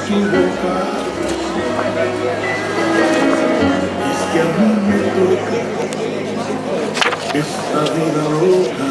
equivocar. Es que a mí me toca esta vida loca.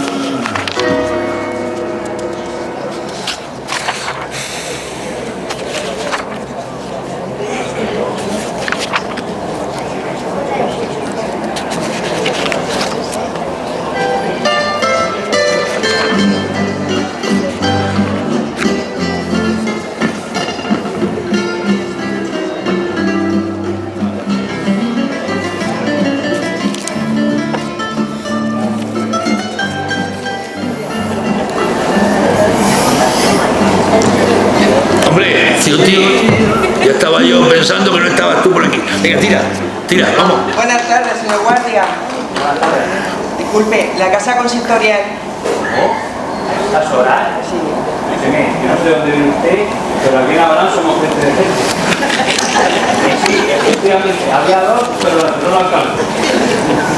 Tío, ya estaba yo pensando que no estabas tú por aquí. Venga, tira, vamos. Buenas tardes, señor guardia. Disculpe, la casa consistorial. ¿Estás sola? Sí. Dígame, yo no sé dónde vive usted, pero aquí en Abraham somos gente de gente. Sí, efectivamente, había dos, pero las no lo alcanzo.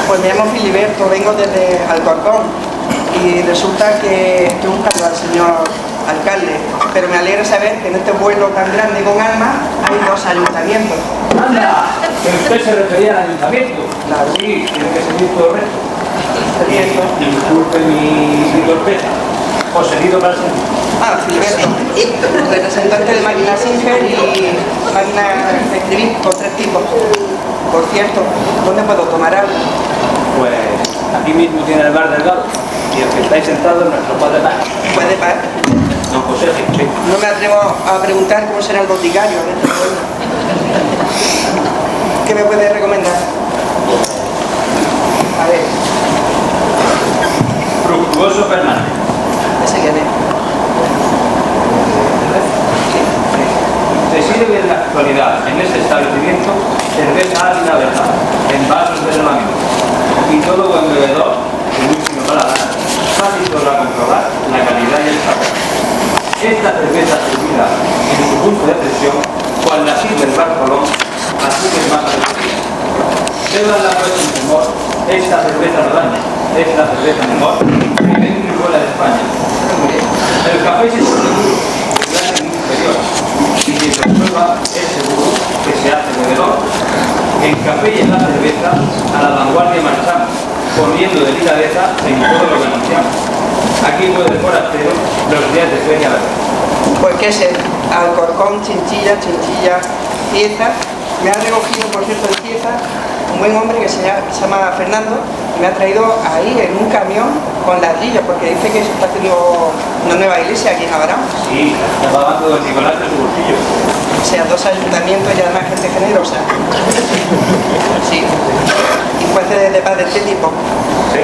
Pues me llamo Filiberto, vengo desde Alcorcón y resulta que estoy buscando al señor alcalde, pero me alegra saber que en este pueblo tan grande con alma hay dos ayuntamientos. ¡Anda! Que usted se refería al ayuntamiento. Claro. Sí, tiene que seguir todo el resto. Cierto. Disculpe mi torpeza. Poseído para siempre. Filiberto, representante de máquina Singer y máquina de escribir con 3 tipos. Por cierto, ¿dónde puedo tomar algo? Pues aquí mismo tiene el bar delgado y el que estáis sentado es nuestro padre Paz. ¿Puede pagar? Don José, sí. No me atrevo a preguntar cómo será el boticario de este pueblo. ¿Qué me puede recomendar? A ver. Fructuoso Fernández. ¿Ese quién es? Se sirve en la actualidad en este establecimiento cerveza ácida verdad, en vasos de cerámica. Y todo buen bebedor, de muy fino paladar, fácil podrá comprobar la calidad y el sabor. Esta cerveza servida en su punto de presión, cual la sirve el bar Colón, así que es más apetecida. Beban la noche sin temor, esta cerveza no daña, es la cerveza mejor que dentro y fuera de España. El café es seguro, el arte es inferior, y quien se prueba es seguro que se hace bebedor. En café y en la cerveza, a la vanguardia marchamos, poniendo delicadeza en todo lo que anunciamos. Aquí puede el forastero los días de feria ver. Pues qué es el Alcorcón, Chinchilla, Cieza. Me ha recogido, por cierto, en Cieza un buen hombre que se llama Fernando y me ha traído ahí en un camión con ladrillos porque dice que se está haciendo una nueva iglesia aquí en Abraham. Sí, está pagando don Nicolás de su bolsillo. O sea, 2 ayuntamientos y además gente generosa. Sí. Y jueces de paz de este tipo. Sí.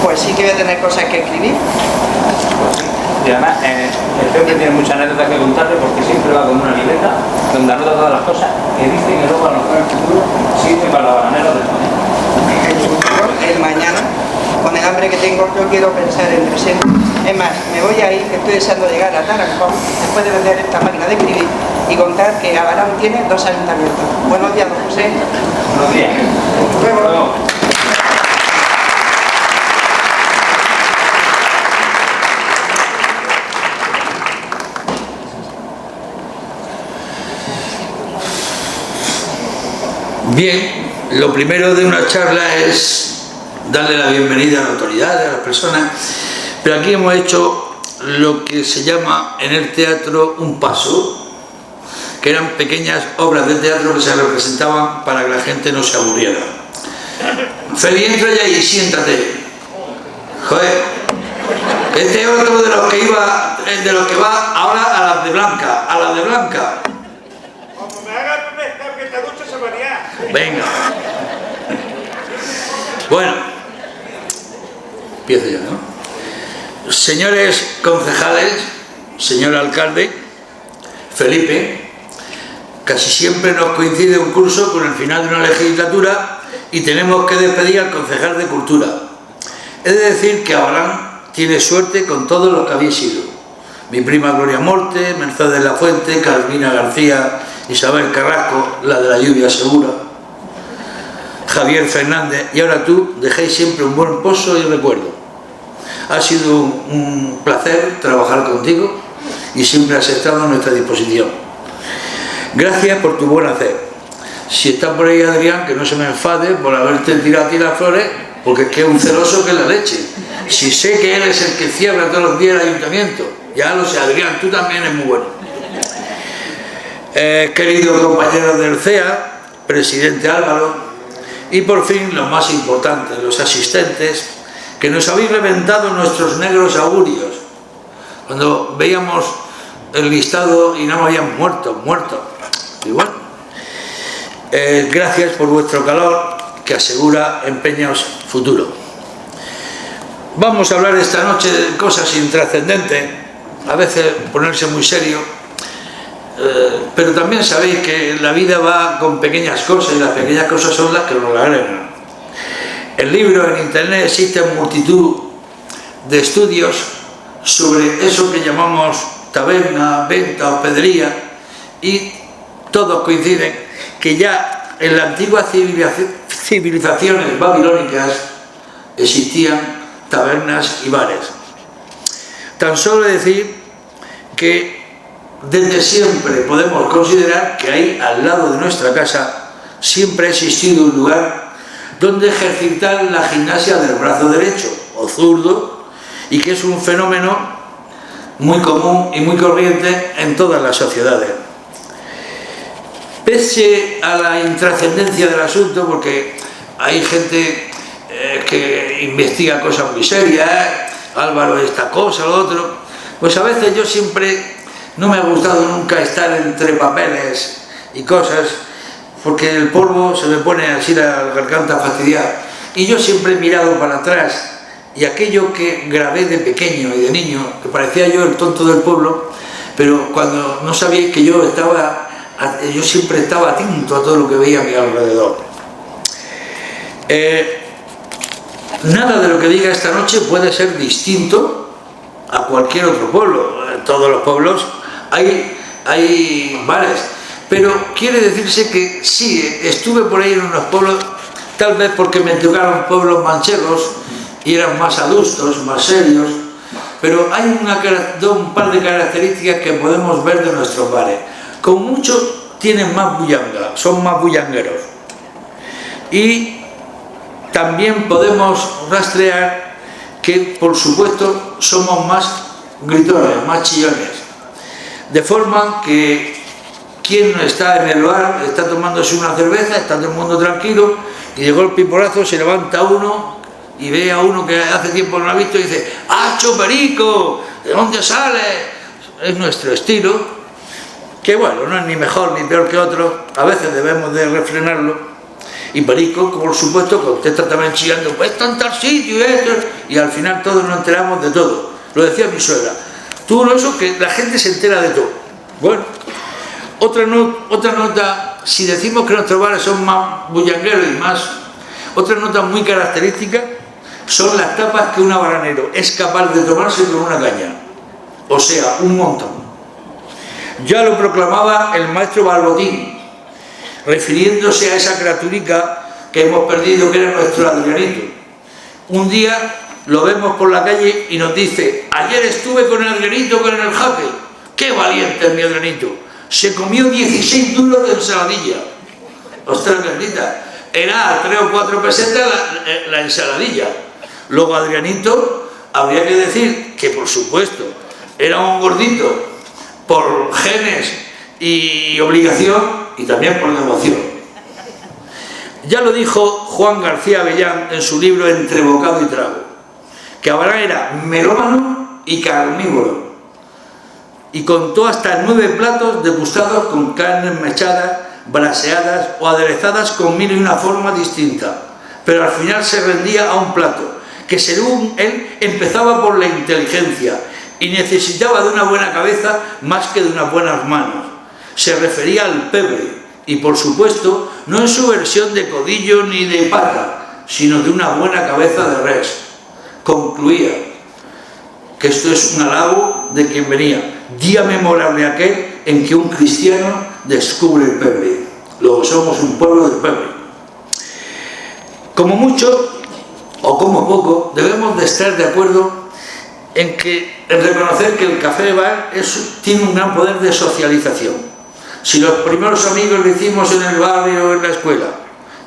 Pues sí que voy a tener cosas que escribir. Pues sí. Y además, este hombre tiene muchas anécdotas que contarle porque siempre va con una libreta donde anota todas las cosas que dice que luego a lo mejor en el futuro sirve para la bananera del mañana. El futuro, el mañana, con el hambre que tengo, yo quiero pensar en el presente. Es más, me voy a ir, que estoy deseando llegar a Tarancón, después de vender esta máquina de escribir y contar que Abraham tiene 2 ayuntamientos. Buenos días, don José. Buenos días. Hasta luego. Bien, lo primero de una charla es darle la bienvenida a la autoridad, a las personas, pero aquí hemos hecho lo que se llama en el teatro un paso, que eran pequeñas obras de teatro que se representaban para que la gente no se aburriera. Feli, entra ya y siéntate. Joder, este es otro de los que va ahora a las de Blanca, Como me hagas pescar que esta ducha se varía. Venga. Bueno, empiezo yo, ¿no? Señores concejales, señor alcalde, Felipe, casi siempre nos coincide un curso con el final de una legislatura y tenemos que despedir al concejal de Cultura. He de decir que Abraham tiene suerte con todos los que habéis sido. Mi prima Gloria Morte, Mercedes La Fuente, Carmina García, Isabel Carrasco, la de la lluvia segura, Javier Fernández, y ahora tú dejáis siempre un buen pozo y recuerdo. Ha sido un placer trabajar contigo y siempre has estado a nuestra disposición. Gracias por tu buen hacer. Si está por ahí Adrián, que no se me enfade por haberte tirado a ti las flores, porque es que es un celoso que es la leche. Si sé que él es el que cierra todos los días el ayuntamiento, ya lo sé. Adrián, tú también eres muy bueno. Queridos compañeros del CEA, presidente Álvaro, y por fin los más importantes, los asistentes, que nos habéis reventado nuestros negros augurios. Cuando veíamos el listado y no me habían muerto. Y bueno, gracias por vuestro calor que asegura empeños futuros. Vamos a hablar esta noche de cosas intrascendentes, a veces ponerse muy serio, pero también sabéis que la vida va con pequeñas cosas y las pequeñas cosas son las que nos la agregan. En libros, en internet existen multitud de estudios sobre eso que llamamos taberna, venta, hospedería, y todos coinciden que ya en las antiguas civilizaciones babilónicas existían tabernas y bares. Tan solo decir que desde siempre podemos considerar que ahí al lado de nuestra casa siempre ha existido un lugar donde ejercitar la gimnasia del brazo derecho o zurdo, y que es un fenómeno muy común y muy corriente en todas las sociedades. Pese a la intrascendencia del asunto, porque hay gente que investiga cosas muy serias, Álvaro esta cosa, lo otro, pues a veces yo siempre no me ha gustado nunca estar entre papeles y cosas, porque el polvo se me pone así la garganta fastidiada, y yo siempre he mirado para atrás, y aquello que grabé de pequeño y de niño, que parecía yo el tonto del pueblo, pero cuando no sabíais que yo siempre estaba atento a todo lo que veía a mi alrededor. Nada de lo que diga esta noche puede ser distinto a cualquier otro pueblo. En todos los pueblos hay bares, pero quiere decirse que sí, estuve por ahí en unos pueblos, tal vez porque me tocaron pueblos manchegos y eran más adustos, más serios, pero hay un par de características que podemos ver de nuestros bares. Con mucho tienen más bullanga, son más bullangueros, y también podemos rastrear que, por supuesto, somos más gritones, más chillones, de forma que quien está en el bar está tomándose una cerveza, está todo el mundo tranquilo, y de golpe y porrazo se levanta uno y ve a uno que hace tiempo no ha visto y dice: ¡Hacho perico! ¿De dónde sale? Es nuestro estilo, que bueno, no es ni mejor ni peor que otro, a veces debemos de refrenarlo. Y perico, por supuesto, contesta también chillando: pues está en tal sitio y esto, y al final todos nos enteramos de todo. Lo decía mi suegra, tú no, eso que la gente se entera de todo. Bueno, otra nota, si decimos que nuestros bares son más bullangueros y más, otra nota muy característica son las tapas que un habanero es capaz de tomarse con una caña, o sea, un montón. Ya lo proclamaba el maestro Barbotín, refiriéndose a esa criaturica que hemos perdido, que era nuestro Adrianito. Un día lo vemos por la calle y nos dice: ayer estuve con el Adrianito con el jaque. ¡Qué valiente es mi Adrianito! Se comió 16 duros de ensaladilla. ¡Ostras, bendita! Era 3 o 4 pesetas la ensaladilla. Luego Adrianito, habría que decir que, por supuesto, era un gordito por genes y obligación, y también por devoción. Ya lo dijo Juan García Avellán en su libro Entre bocado y trago, que Abraham era melómano y carnívoro, y contó hasta 9 platos degustados con carnes mechadas, braseadas o aderezadas con 1000 y una formas distintas, pero al final se rendía a un plato que, según él, empezaba por la inteligencia y necesitaba de una buena cabeza más que de unas buenas manos. Se refería al pebre, y por supuesto no en su versión de codillo ni de pata, sino de una buena cabeza de res. Concluía que esto es un halago de quien venía: día memorable aquel en que un cristiano descubre el pebre. Luego somos un pueblo de pebre. Como mucho o como poco, debemos de estar de acuerdo en reconocer que el café bar tiene un gran poder de socialización. Si los primeros amigos lo hicimos en el barrio o en la escuela,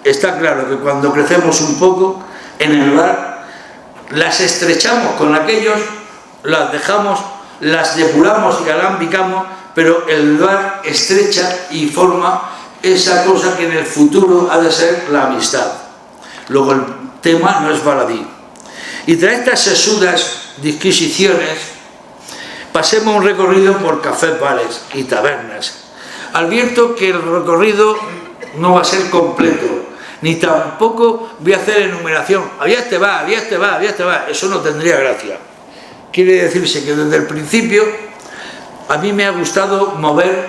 está claro que cuando crecemos un poco, en el bar, las estrechamos con aquellos, las dejamos, las depuramos y alambicamos, pero el bar estrecha y forma esa cosa que en el futuro ha de ser la amistad. Luego el tema no es baladí. Y tras estas sesudas disquisiciones, pasemos un recorrido por cafés, bares y tabernas. Advierto que el recorrido no va a ser completo, ni tampoco voy a hacer enumeración. Había este va, había este va, había este va. Eso no tendría gracia. Quiere decirse que desde el principio a mí me ha gustado mover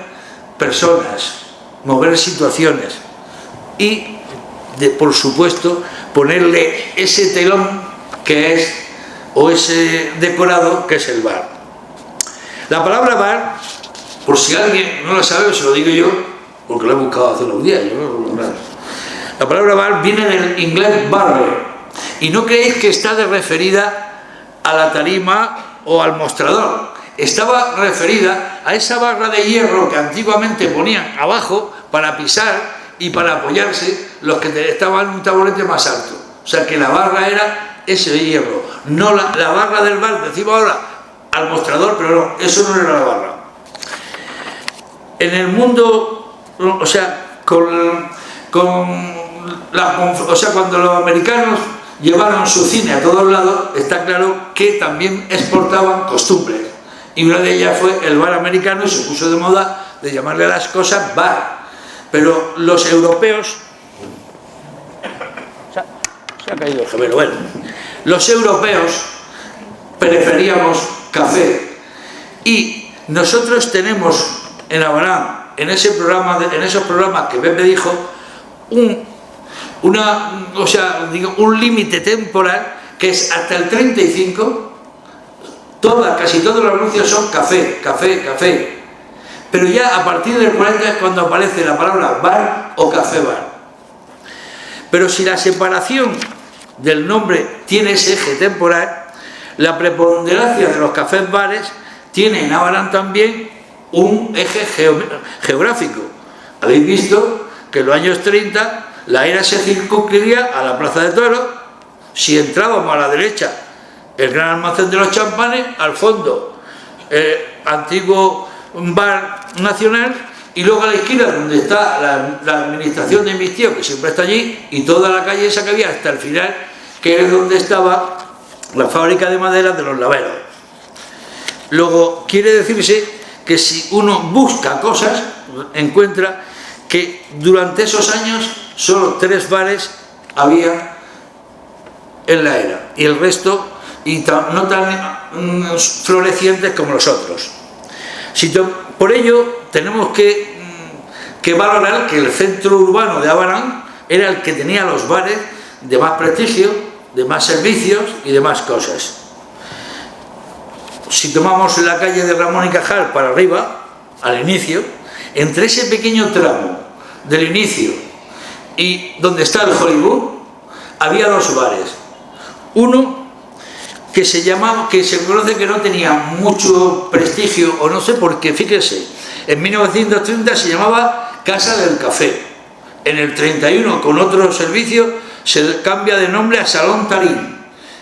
personas, mover situaciones y, por supuesto, ponerle ese telón que es, o ese decorado que es el bar. La palabra bar, por si alguien no lo sabe, se lo digo yo, porque lo he buscado hace unos días. La palabra bar viene del inglés barre, y no creéis que está referida a la tarima o al mostrador. Estaba referida a esa barra de hierro que antiguamente ponían abajo para pisar y para apoyarse los que estaban en un taburete más alto. O sea que la barra era ese hierro, no la barra del bar, decimos ahora al mostrador, pero no, eso no era la barra. En el mundo, o sea, cuando los americanos llevaron su cine a todos lados, está claro que también exportaban costumbres. Y una de ellas fue el bar americano, y se puso de moda de llamarle a las cosas bar. Pero los europeos... Se ha caído el gemelo, bueno. Los europeos preferíamos café. Y nosotros tenemos en Abarán, en esos programas que Pepe dijo, un límite temporal que es hasta el 35. Casi todos los anuncios son café, café, café. Pero ya a partir del 40 es cuando aparece la palabra bar o café bar. Pero si la separación del nombre tiene ese eje temporal, la preponderancia de los cafés bares tiene en Abarán también un eje geográfico. Habéis visto que en los años 30 la era se circunscribía a la Plaza de Toros. Si entrábamos a la derecha, el Gran Almacén de los Champanes, al fondo antiguo bar nacional, y luego a la izquierda donde está la administración de mis tíos, que siempre está allí, y toda la calle esa que había hasta el final, que es donde estaba la fábrica de madera de los Laveros. Luego quiere decirse que si uno busca cosas, encuentra que durante esos años solo 3 bares había en la era, y el resto y no tan florecientes como los otros. Por ello tenemos que valorar que el centro urbano de Abarán era el que tenía los bares de más prestigio, de más servicios y de más cosas. Si tomamos la calle de Ramón y Cajal para arriba, al inicio, entre ese pequeño tramo del inicio y donde está el Hollywood, había 2 bares. Uno que se conoce que no tenía mucho prestigio, o no sé por qué, fíjese, en 1930 se llamaba Casa del Café. En el 31, con otro servicio, se cambia de nombre a Salón Tarín.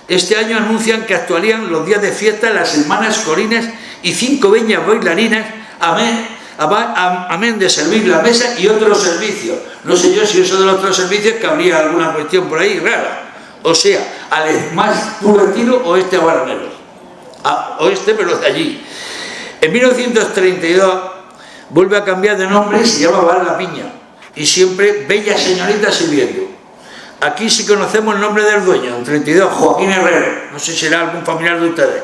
Este año anuncian que actuarían los días de fiesta las hermanas Corines y 5 veñas bailarinas, amén de servir la mesa y otros servicios. No sé yo si eso de los otros servicios que habría alguna cuestión por ahí rara. O sea, al más puro estilo oeste abaranero. Oeste, pero de allí. En 1932 vuelve a cambiar de nombre y se llama Bar La Piña. Y siempre bella señorita sirviendo. Aquí sí conocemos el nombre del dueño, en 32, Joaquín Herrero. No sé si será algún familiar de ustedes.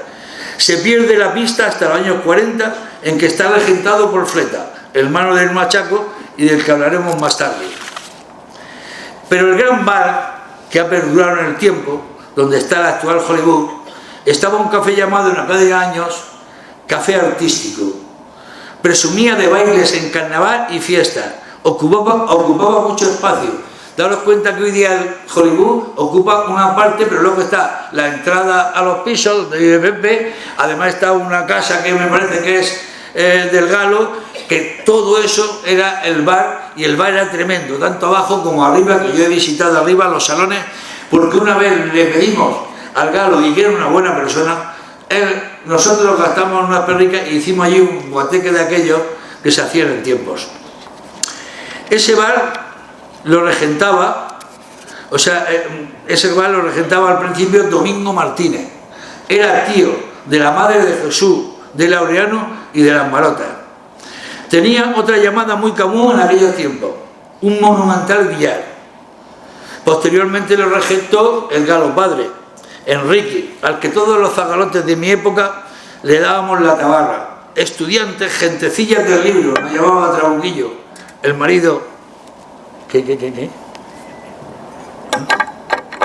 Se pierde la pista hasta los años 40, en que está regentado por Fleta, hermano del Machaco y del que hablaremos más tarde. Pero el gran bar que ha perdurado en el tiempo, donde está el actual Hollywood, estaba un café llamado en aquellos años Café Artístico. Presumía de bailes en carnaval y fiestas, ocupaba mucho espacio. Daros cuenta que hoy día el Hollywood ocupa una parte, pero luego está la entrada a los pisos de Pepe, además está una casa que me parece que es del Galo, que todo eso era el bar, y el bar era tremendo, tanto abajo como arriba, que yo he visitado arriba los salones, porque una vez le pedimos al Galo, y que era una buena persona, nosotros gastamos unas perricas y hicimos allí un guateque de aquellos que se hacían en tiempos. Ese bar lo regentaba, al principio Domingo Martínez. Era tío de la Madre de Jesús, de Laureano y de las Marotas. Tenía otra llamada muy común en aquellos tiempos, un monumental billar. Posteriormente lo regentó el Galo padre, Enrique, al que todos los zagalotes de mi época le dábamos la tabarra. Estudiantes, gentecillas del libro, me llamaba Trabuquillo. El marido... ¿Qué?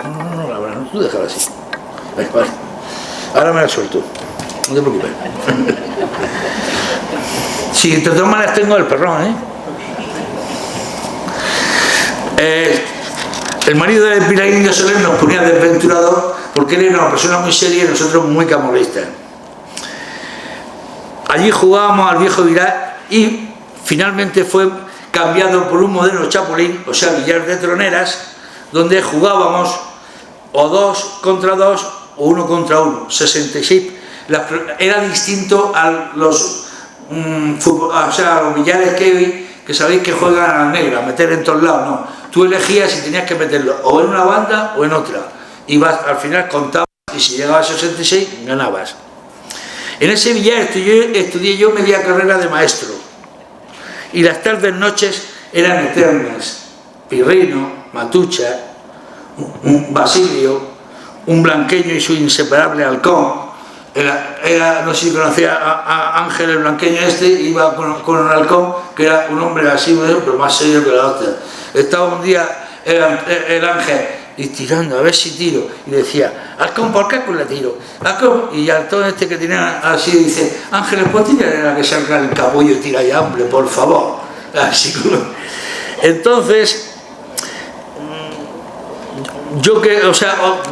No, la verdad, no, tú déjala así. Vale. Ahora me la suelto, no te preocupes. Sí, de todas maneras tengo el perrón, El marido de Pilarín de Soler nos ponía desventurador porque él era una persona muy seria y nosotros muy camorristas. Allí jugábamos al viejo billar y finalmente fue cambiado por un moderno chapulín, o sea, billar de troneras, donde jugábamos o 2 contra 2 o 1 contra 1, 66. Era distinto a los a los billares que sabéis que juegan a la negra, meter en todos lados, no. Tú elegías si tenías que meterlo o en una banda o en otra. Y al final contabas y si llegabas a 66 ganabas. En ese billar estudié yo media carrera de maestro. Y las tardes noches eran eternas. Pirrino, Matucha, un Basilio, un blanqueño y su inseparable halcón. No sé si conocía a Ángel el blanqueño iba con un halcón que era un hombre así, pero más serio que la otra. Estaba un día el Ángel y tirando, a ver si tiro, y decía, halcón, ¿por qué le tiro? Halcón, y halcón que tenía así, dice, Ángel, ¿puedes tirar en la que salga el capullo y tira ya, hombre, por favor? Así como... Entonces,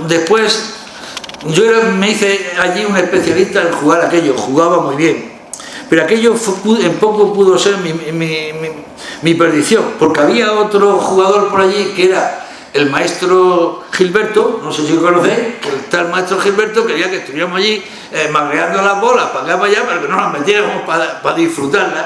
después... me hice allí un especialista en jugar aquello, jugaba muy bien, pero aquello en poco pudo ser mi perdición, porque había otro jugador por allí que era el maestro Gilberto, no sé si lo conocéis, que el tal maestro Gilberto quería que estuviéramos allí magreando las bolas para acá para allá, para que no las metiéramos para disfrutarlas.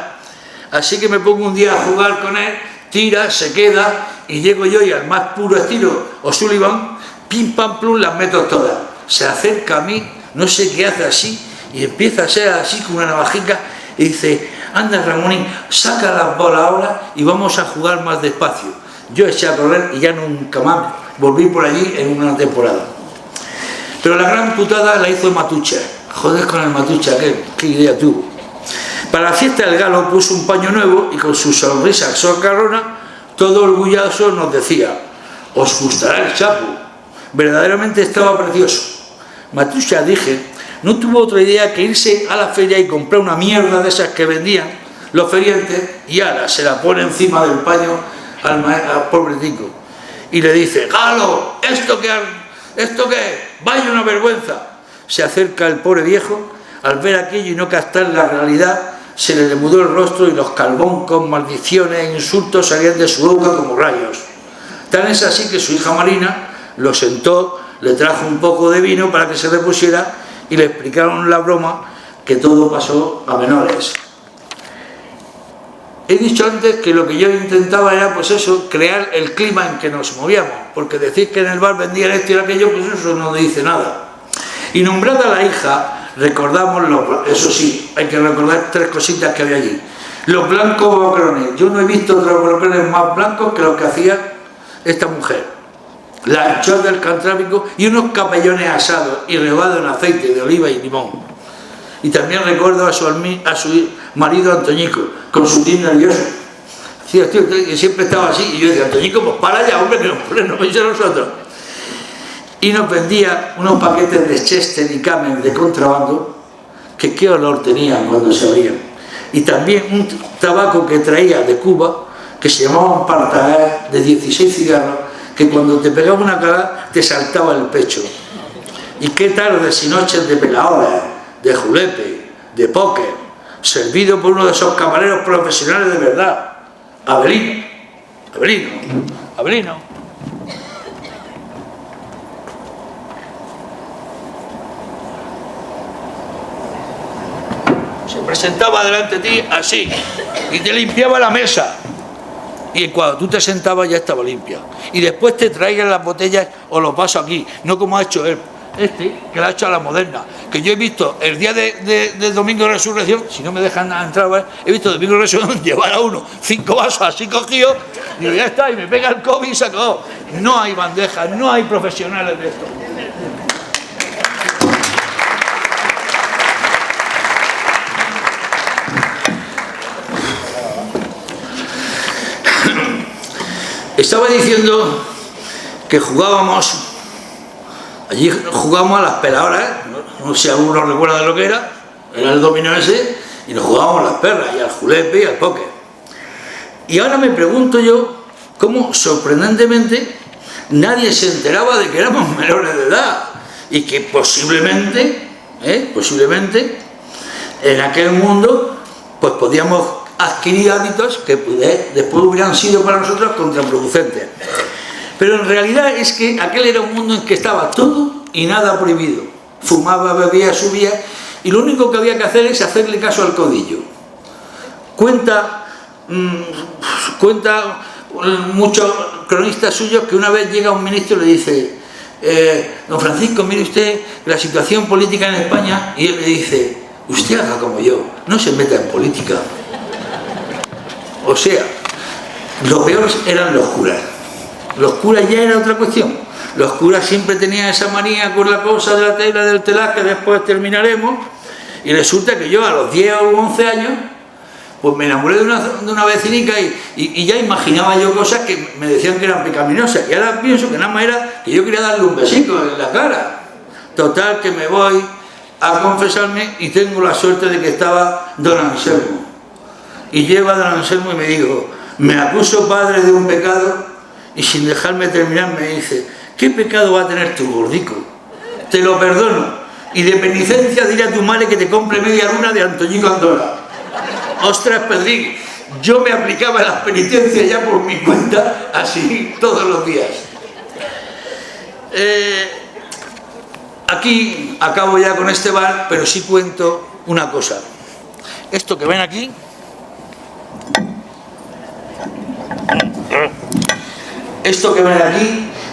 Así que me pongo un día a jugar con él, tira, se queda, y llego yo y al más puro estilo O'Sullivan, pim pam plum, las meto todas. Se acerca a mí, no sé qué hace así, y empieza a ser así con una navajica, y dice, anda Ramonín, saca las bolas ahora y vamos a jugar más despacio. Yo eché a correr y ya nunca más volví por allí en una temporada. Pero la gran putada la hizo Matucha. Joder con el Matucha, qué idea tuvo. Para la fiesta del Galo puso un paño nuevo y con su sonrisa socarrona, todo orgulloso nos decía, os gustará el chapo. Verdaderamente estaba precioso. Matucha, dije, no tuvo otra idea que irse a la feria y comprar una mierda de esas que vendían los feriantes y ahora se la pone encima del paño al pobre tico y le dice, Galo, ¿esto qué? Vaya una vergüenza. Se acerca el pobre viejo, al ver aquello y no captar la realidad, se le demudó el rostro y los calboncos, maldiciones e insultos salían de su boca como rayos. Tan es así que su hija Marina lo sentó, le trajo un poco de vino para que se repusiera y le explicaron la broma, que todo pasó a menores. He dicho antes que lo que yo intentaba era, pues eso, crear el clima en que nos movíamos, porque decir que en el bar vendían esto y aquello, pues eso no dice nada. Y nombrada la hija, recordamos, eso sí, hay que recordar 3 cositas que había allí. Los blancos bocrones. Yo no he visto otros bocrones más blancos que los que hacía esta mujer. La anchoa del Cantrábico y unos capellones asados y rehogados en aceite de oliva y limón. Y también recuerdo a su marido Antoñico, con su tío nervioso. Sí, tío, que siempre estaba así, y yo decía, Antoñico, pues para allá, hombre, que nos piensa a nosotros. Y nos vendía unos paquetes de Chester y Camel de contrabando, que qué olor tenían cuando se abrían. Y también un tabaco que traía de Cuba, que se llamaba Partaer, de 16 cigarros, que cuando te pegaba una calada te saltaba el pecho. Y qué tardes y noches de pelaolas, de julepe, de póker, servido por uno de esos camareros profesionales de verdad, Abelino. Se presentaba delante de ti así y te limpiaba la mesa. Y cuando tú te sentabas ya estaba limpia. Y después te traigan las botellas o los vasos aquí, no como ha hecho él. Que lo ha hecho a la moderna. Que yo he visto el día del Domingo de Resurrección, si no me dejan entrar, he visto el Domingo de Resurrección llevar a uno 5 vasos así cogidos, y digo, ya está, y me pega el COVID y se acabó. No hay bandejas, no hay profesionales de esto. Estaba diciendo que jugábamos, allí jugábamos a las peladoras, no sé si alguno recuerda de lo que era el dominó ese, y nos jugábamos a las perras, y al julepe y al póker. Y ahora me pregunto yo, cómo sorprendentemente nadie se enteraba de que éramos menores de edad, y que posiblemente, en aquel mundo, pues podíamos adquirir hábitos que después hubieran sido para nosotros contraproducentes. Pero en realidad es que aquel era un mundo en que estaba todo y nada prohibido. Fumaba, bebía, subía, y lo único que había que hacer es hacerle caso al codillo. Cuenta muchos cronistas suyos que una vez llega un ministro y le dice, don Francisco, mire usted la situación política en España, y él le dice, usted haga como yo, no se meta en política. O sea, lo peor eran los curas. Los curas ya era otra cuestión. Los curas siempre tenían esa manía con la cosa de la tela del telar, que después terminaremos, y resulta que yo a los 10 o 11 años pues me enamoré de una vecinica y ya imaginaba yo cosas que me decían que eran pecaminosas, y ahora pienso que nada más era que yo quería darle un besito en la cara. Total, que me voy a confesarme y tengo la suerte de que estaba don Anselmo, y lleva a don Anselmo y me dijo, me acuso, padre, de un pecado, y sin dejarme terminar me dice, ¿qué pecado va a tener tu gordico? Te lo perdono, y de penitencia diré a tu madre que te compre media luna de Antoñico Andorra. Ostras, Pedrín, yo me aplicaba las penitencias ya por mi cuenta, así todos los días. Aquí acabo ya con este bar, pero sí cuento una cosa. Esto que ven aquí,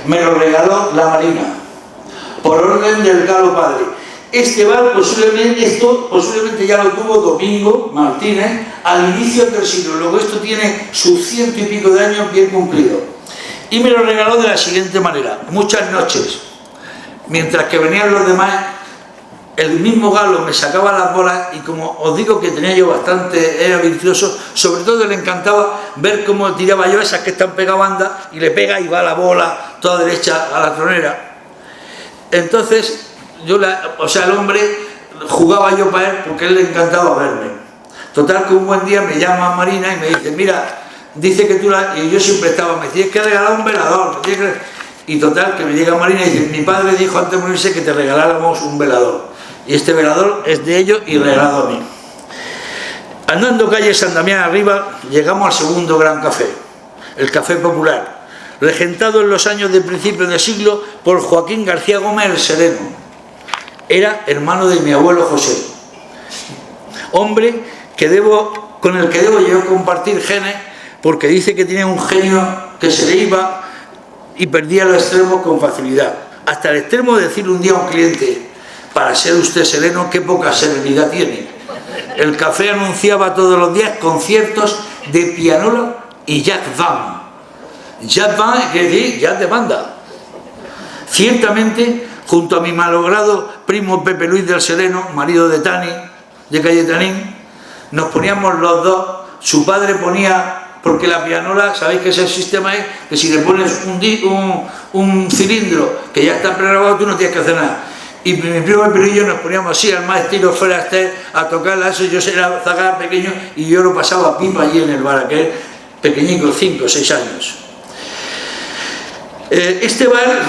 me lo regaló la Marina, por orden del Galo Padre. Este bar posiblemente ya lo tuvo Domingo Martínez al inicio del siglo. Luego esto tiene sus 100 y pico de años bien cumplidos. Y me lo regaló de la siguiente manera. Muchas noches, mientras que venían los demás, el mismo Galo me sacaba las bolas, y como os digo que tenía yo bastante, era virtuoso, sobre todo le encantaba ver cómo tiraba yo esas que están pegadas a banda, y le pega y va la bola toda derecha a la tronera. Entonces el hombre jugaba yo para él porque a él le encantaba verme. Total, que un buen día me llama Marina y me dice, mira, dice que tú y yo siempre estaba, me tienes que regalar un velador, y total, que me llega Marina y dice, mi padre dijo antes de morirse que te regaláramos un velador, y este velador es de ellos y regalado a mí. Andando calle San Damián arriba, llegamos al segundo gran café, el Café Popular, regentado en los años de principios del siglo por Joaquín García Gómez el Sereno. Era hermano de mi abuelo José, hombre con el que debo yo compartir genes, porque dice que tiene un genio que se le iba y perdía los extremos con facilidad, hasta el extremo de decirle un día a un cliente, para ser usted sereno, qué poca serenidad tiene. El café anunciaba todos los días conciertos de pianola y jazz band. Jazz band quiere decir jazz de banda. Ciertamente, junto a mi malogrado primo Pepe Luis del Sereno, marido de Tani, de calle Tanín, nos poníamos los dos. Su padre ponía, porque la pianola, sabéis que ese sistema es que si le pones un cilindro que ya está pregrabado, tú no tienes que hacer nada. Y mi primo Pepe y yo nos poníamos así, al más estilo Foraster, a tocarla, eso. Yo era zagar pequeño y yo lo pasaba pipa allí en el bar, aquel pequeñico, 5 o 6 años. Este bar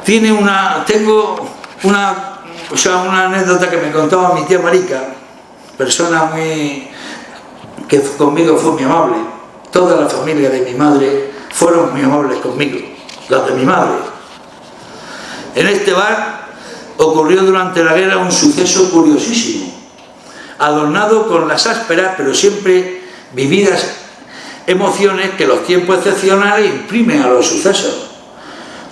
tengo una anécdota que me contaba mi tía Marica, persona que conmigo fue muy amable. Toda la familia de mi madre fueron muy amables conmigo, las de mi madre. En este bar ocurrió durante la guerra un suceso curiosísimo, adornado con las ásperas pero siempre vividas emociones que los tiempos excepcionales imprimen a los sucesos.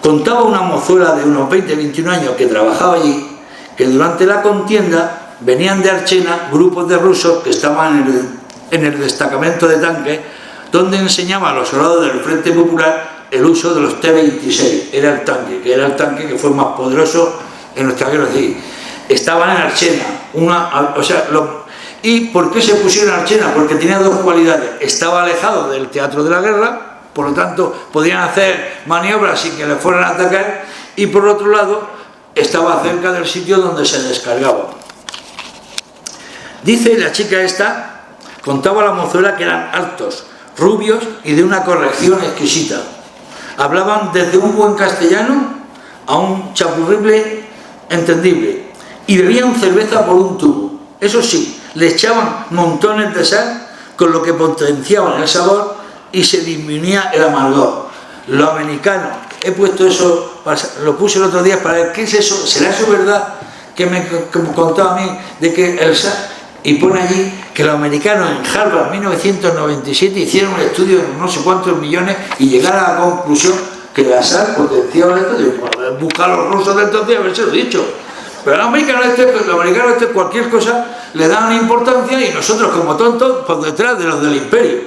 Contaba una mozuela de unos 20-21 años que trabajaba allí, que durante la contienda venían de Archena grupos de rusos que estaban en el destacamento de tanques, donde enseñaba a los soldados del Frente Popular el uso de los T-26. Era el tanque que fue más poderoso en nuestra guerra civil. Estaban en Archena. ¿Y por qué se pusieron en Archena? Porque tenía dos cualidades. Estaba alejado del teatro de la guerra, por lo tanto podían hacer maniobras sin que les fueran a atacar, y por otro lado estaba cerca del sitio donde se descargaba. Dice la chica esta, contaba la mozuela, que eran altos, rubios y de una corrección exquisita. Hablaban desde un buen castellano a un chapurrible entendible, y bebían cerveza por un tubo. Eso sí, le echaban montones de sal, con lo que potenciaban el sabor y se disminuía el amargor. Lo americano, he puesto eso, lo puse el otro día para ver qué es eso. ¿Será eso verdad que me contaba a mí de que el sal? Y pone allí que los americanos en Harvard en 1997 hicieron un estudio de no sé cuántos millones y llegaron a la conclusión que la sal potenciaba esto. Buscar a los rusos de entonces y haberse lo dicho. Pero los americanos cualquier cosa le dan importancia, y nosotros como tontos por detrás de los del imperio.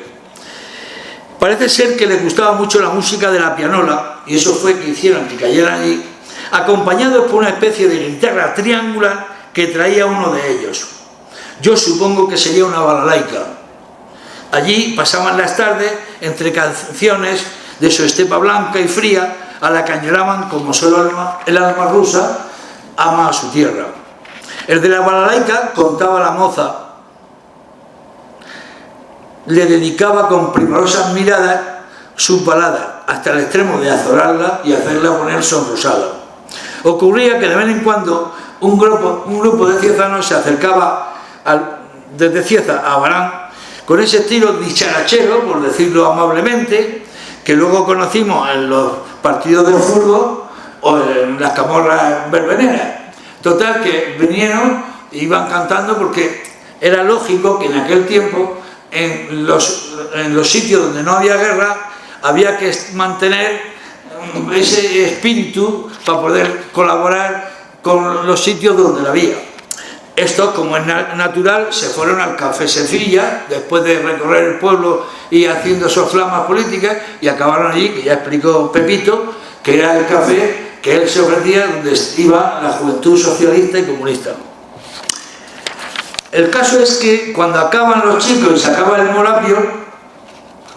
Parece ser que les gustaba mucho la música de la pianola, y eso fue que hicieron que cayeran allí, acompañados por una especie de guitarra triangular que traía uno de ellos. Yo supongo que sería una balalaica. Allí pasaban las tardes entre canciones de su estepa blanca y fría, a la que añoraban como solo el alma rusa ama a su tierra. El de la balalaica, contaba la moza, le dedicaba con primorosas miradas sus baladas, hasta el extremo de azorarla y hacerla poner sonrosada. Ocurría que de vez en cuando un grupo de ciezanos se acercaba desde Cieza a Barán con ese estilo dicharachero, por decirlo amablemente, que luego conocimos en los partidos de fútbol o en las camorras verbeneras. Total, que vinieron e iban cantando, porque era lógico que en aquel tiempo en los sitios donde no había guerra había que mantener ese espíritu para poder colaborar con los sitios donde la había. Estos, como es natural, se fueron al Café Sevilla después de recorrer el pueblo y haciendo sus flamas políticas, y acabaron allí, que ya explicó Pepito, que era el café que él se ofrecía, donde iba la juventud socialista y comunista. El caso es que cuando acaban los chicos y se acaba el morapio,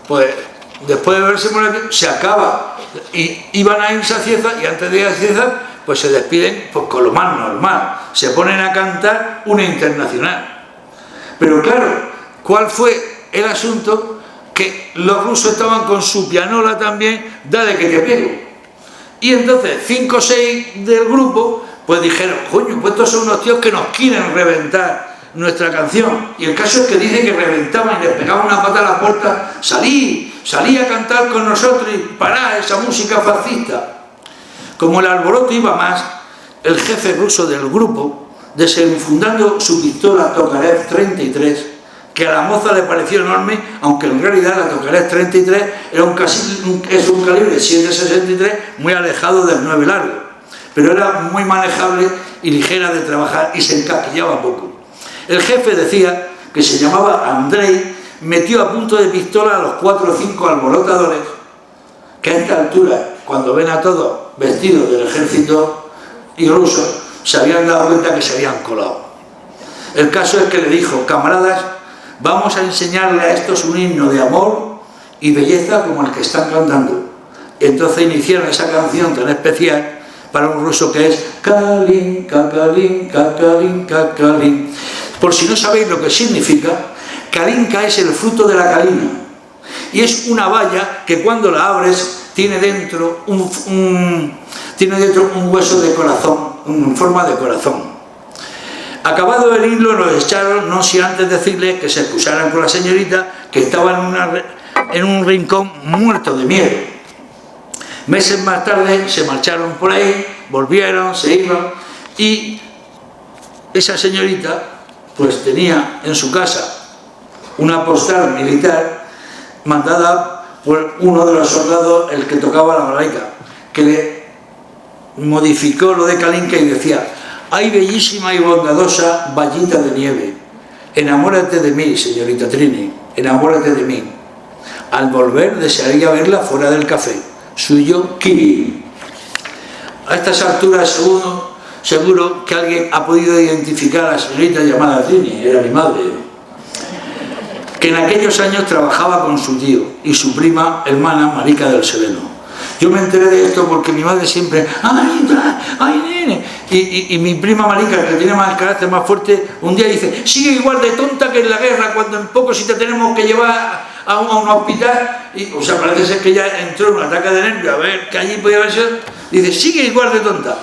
pues después de verse morapio se acaba, y iban a irse a Cieza, y antes de ir a Cieza pues se despiden pues con lo más normal, se ponen a cantar una internacional. Pero claro, ¿cuál fue el asunto? Que los rusos estaban con su pianola también, dale que te pego. Y entonces 5 o 6 del grupo pues dijeron, coño, pues estos son unos tíos que nos quieren reventar nuestra canción. Y el caso es que dice que reventaban y les pegaban una pata a la puerta, salí a cantar con nosotros y pará esa música fascista. Como el alboroto iba más, el jefe ruso del grupo, desenfundando su pistola Tokarev 33, que a la moza le pareció enorme, aunque en realidad la Tokarev 33 es un calibre 7.63 muy alejado del 9 largo, pero era muy manejable y ligera de trabajar, y se encasquillaba poco. El jefe decía que se llamaba Andrei, metió a punto de pistola a los 4 o 5 alborotadores, que a esta altura, cuando ven a todos vestidos del ejército y rusos, se habían dado cuenta que se habían colado. El caso es que le dijo, camaradas, vamos a enseñarle a estos un himno de amor y belleza como el que están cantando. Y entonces iniciaron esa canción tan especial para un ruso, que es Kalinka, Kalinka, Kalinka, Kalinka. Por si no sabéis lo que significa, Kalinka es el fruto de la kalina, y es una baya que cuando la abres tiene dentro un hueso de corazón, en forma de corazón. Acabado el hilo nos echaron, no sin antes decirles que se excusaran con la señorita, que estaba en un rincón muerto de miedo. Meses más tarde se marcharon por ahí, volvieron, se iban, y esa señorita pues tenía en su casa una postal militar mandada por uno de los soldados, el que tocaba la balalaika, que le modificó lo de Kalinka y decía: ay, bellísima y bondadosa vallita de nieve, enamórate de mí, señorita Trini, enamórate de mí. Al volver desearía verla fuera del café. Suyo, Kiri. A estas alturas seguro que alguien ha podido identificar a la señorita llamada Trini, era mi madre, que en aquellos años trabajaba con su tío y su prima hermana Marica del Sereno. Yo me enteré de esto porque mi madre siempre, ¡ay, nene! Y mi prima Marica, que tiene más el carácter más fuerte, un día dice: sigue igual de tonta que en la guerra, cuando en poco si te tenemos que llevar a un hospital. O sea, parece ser que ella entró en un ataque de nervio, a ver, que allí podía haber. Dice: sigue igual de tonta.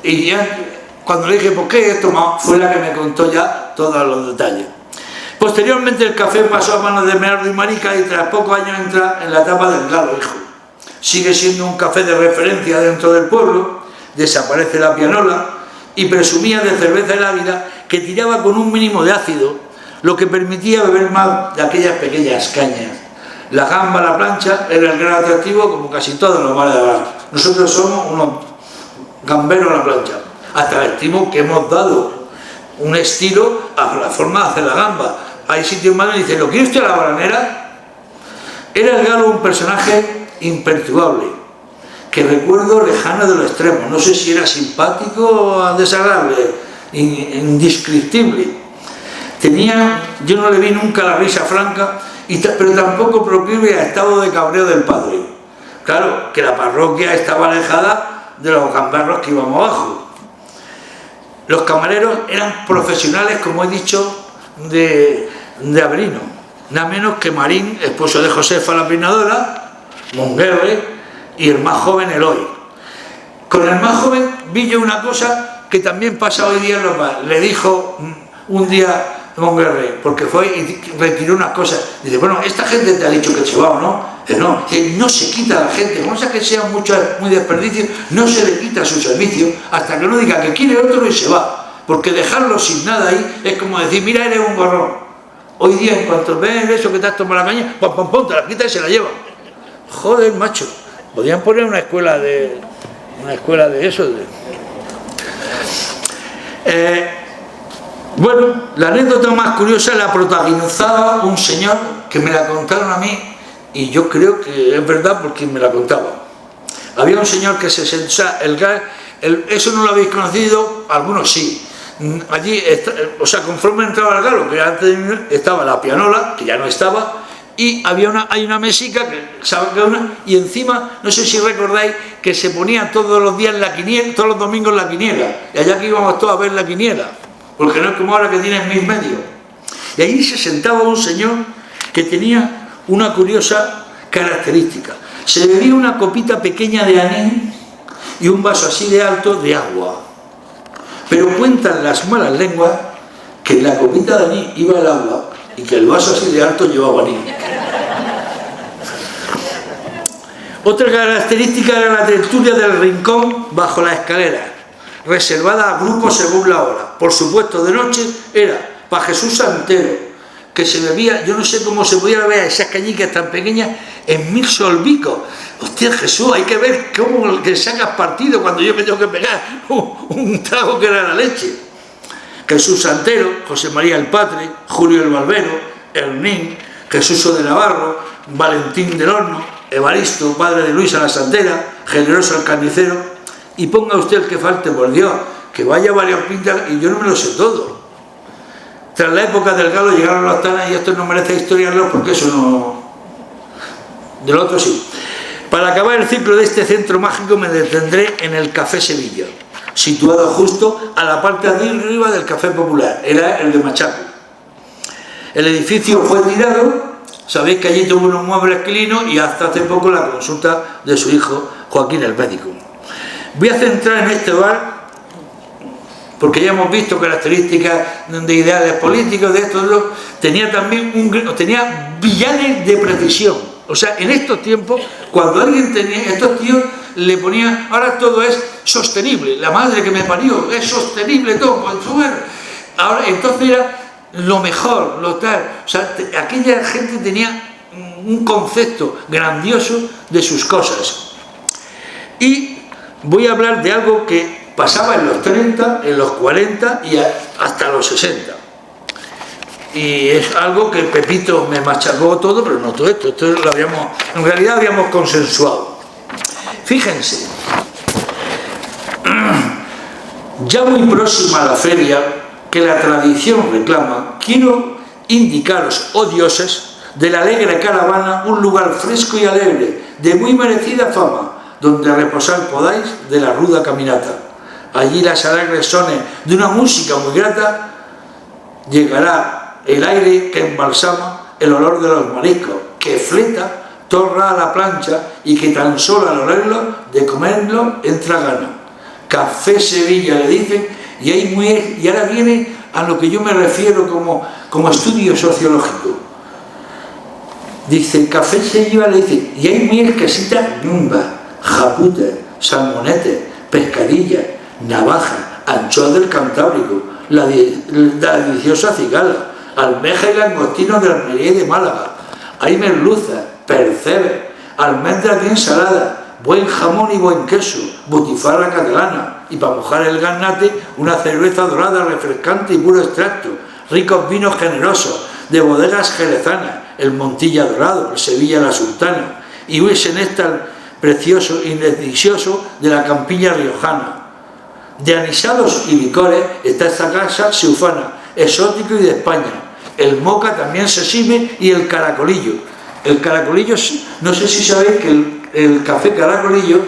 Y ya, cuando le dije: ¿por qué esto? Fue la que me contó ya todos los detalles. Posteriormente el café pasó a manos de Medardo y Marica y tras pocos años entra en la etapa del Galo, hijo. Sigue siendo un café de referencia dentro del pueblo, desaparece la pianola y presumía de cerveza en la vida que tiraba con un mínimo de ácido, lo que permitía beber más de aquellas pequeñas cañas. La gamba a la plancha era el gran atractivo, como casi todos los bares de bar. Nosotros somos unos gamberos a la plancha. Hasta vestimos que hemos dado un estilo a la forma de hacer la gamba. Hay sitios más que dicen: ¿lo quiere usted a la bananera? Era el Galo un personaje imperturbable, que recuerdo lejano de los extremos. No sé si era simpático o desagradable, indescriptible. Yo no le vi nunca la risa franca, pero tampoco proclive a estado de cabreo del padre. Claro, que la parroquia estaba alejada de los gamberros que íbamos abajo. Los camareros eran profesionales, como he dicho, de Averino, nada menos que Marín, esposo de Josefa la peinadora, Monguerre y el más joven Eloy. Con el más joven vi yo una cosa que también pasa hoy día en los bares. Le dijo un día Monguerre, porque fue y retiró unas cosas, dice: bueno, esta gente te ha dicho que se va o no. No, que no se quita a la gente, como sea que sea muy desperdicio, no se le quita su servicio hasta que no diga que quiere otro y se va, porque dejarlo sin nada ahí es como decir: mira, eres un gorrón. Hoy día, en cuanto ves eso que te has tomado la caña, pum, te la quita y se la lleva. Joder, macho, podrían poner una escuela de eso. Bueno, la anécdota más curiosa la protagonizaba un señor que me la contaron a mí, y yo creo que es verdad porque me la contaba. Había un señor que se sentaba, eso no lo habéis conocido, algunos sí. Allí, o sea, conforme entraba el Galo, que antes estaba la pianola, que ya no estaba, y hay una mesica, y encima, no sé si recordáis, que se ponía todos los días la quiniela, todos los domingos la quiniela, y allá que íbamos todos a ver la quiniela, porque no es como ahora que tienes 1000 medios. Y allí se sentaba un señor que tenía una curiosa característica: se bebía una copita pequeña de anís y un vaso así de alto de agua, pero cuentan las malas lenguas que en la copita de anís iba el agua y que el vaso así de alto llevaba anís. Otra característica era la tertulia del rincón bajo la escalera, reservada a grupos según la hora. Por supuesto, de noche era para Jesús Santero, que se bebía, yo no sé cómo se podía beber esas cañicas tan pequeñas en 1000 solbicos. Hostia, Jesús, hay que ver cómo que sacas partido cuando yo me tengo que pegar un trago que era la leche. Jesús Santero, José María el Patre, Julio el Barbero, Hernín, Jesús de Navarro, Valentín del Horno, Evaristo, padre de Luisa la Santera, Generoso el Carnicero, y ponga usted el que falte, por Dios, que vaya varias pintas y yo no me lo sé todo. Tras la época del Galo llegaron los tanas y esto no merece historiarlo porque eso no... Del otro sí. Para acabar el ciclo de este centro mágico me detendré en el Café Sevilla, situado justo a la parte de arriba del Café Popular, era el de Machaco. El edificio fue tirado, sabéis que allí tuvo unos muebles clinos y hasta hace poco la consulta de su hijo Joaquín el médico. Voy a centrar en este bar porque ya hemos visto características de ideales políticos, de esto, tenía también tenía villanes de precisión. O sea, en estos tiempos, cuando alguien tenía, estos tíos le ponían, ahora todo es sostenible, la madre que me parió, es sostenible todo, pues, ahora, entonces era lo mejor, lo tal, o sea, aquella gente tenía un concepto grandioso de sus cosas. Y voy a hablar de algo que pasaba en los 30, en los 40 y hasta los 60. Y es algo que Pepito me machacó todo, pero no todo esto lo habíamos, en realidad habíamos consensuado. Fíjense, ya muy próxima a la feria que la tradición reclama, quiero indicaros, oh dioses, de la alegre caravana, un lugar fresco y alegre, de muy merecida fama, donde reposar podáis de la ruda caminata. Allí las alegres sones de una música muy grata, llegará el aire que embalsama el olor de los mariscos, que fleta, torra a la plancha y que tan solo al olerlo, de comerlo, entra gana. Café Sevilla le dicen, y ahora viene a lo que yo me refiero como estudio sociológico. Dice, Café Sevilla le dicen, y hay muy exquisita ñumba, japute, salmonete, pescadilla, navaja, anchoa del Cantábrico, la deliciosa cigala, almeja y langostino de Almería y de Málaga. Hay merluza, percebe, almendras bien saladas, buen jamón y buen queso, butifarra catalana, y para mojar el garnate, una cerveza dorada refrescante y puro extracto, ricos vinos generosos, de bodegas jerezanas, el Montilla Dorado, el Sevilla la Sultana, y ese néctar precioso y delicioso de la campiña riojana. De anisados y licores está esta casa seufana, exótico y de España. El moca también se sirve y el caracolillo. El caracolillo, no sé si sabéis que el café caracolillo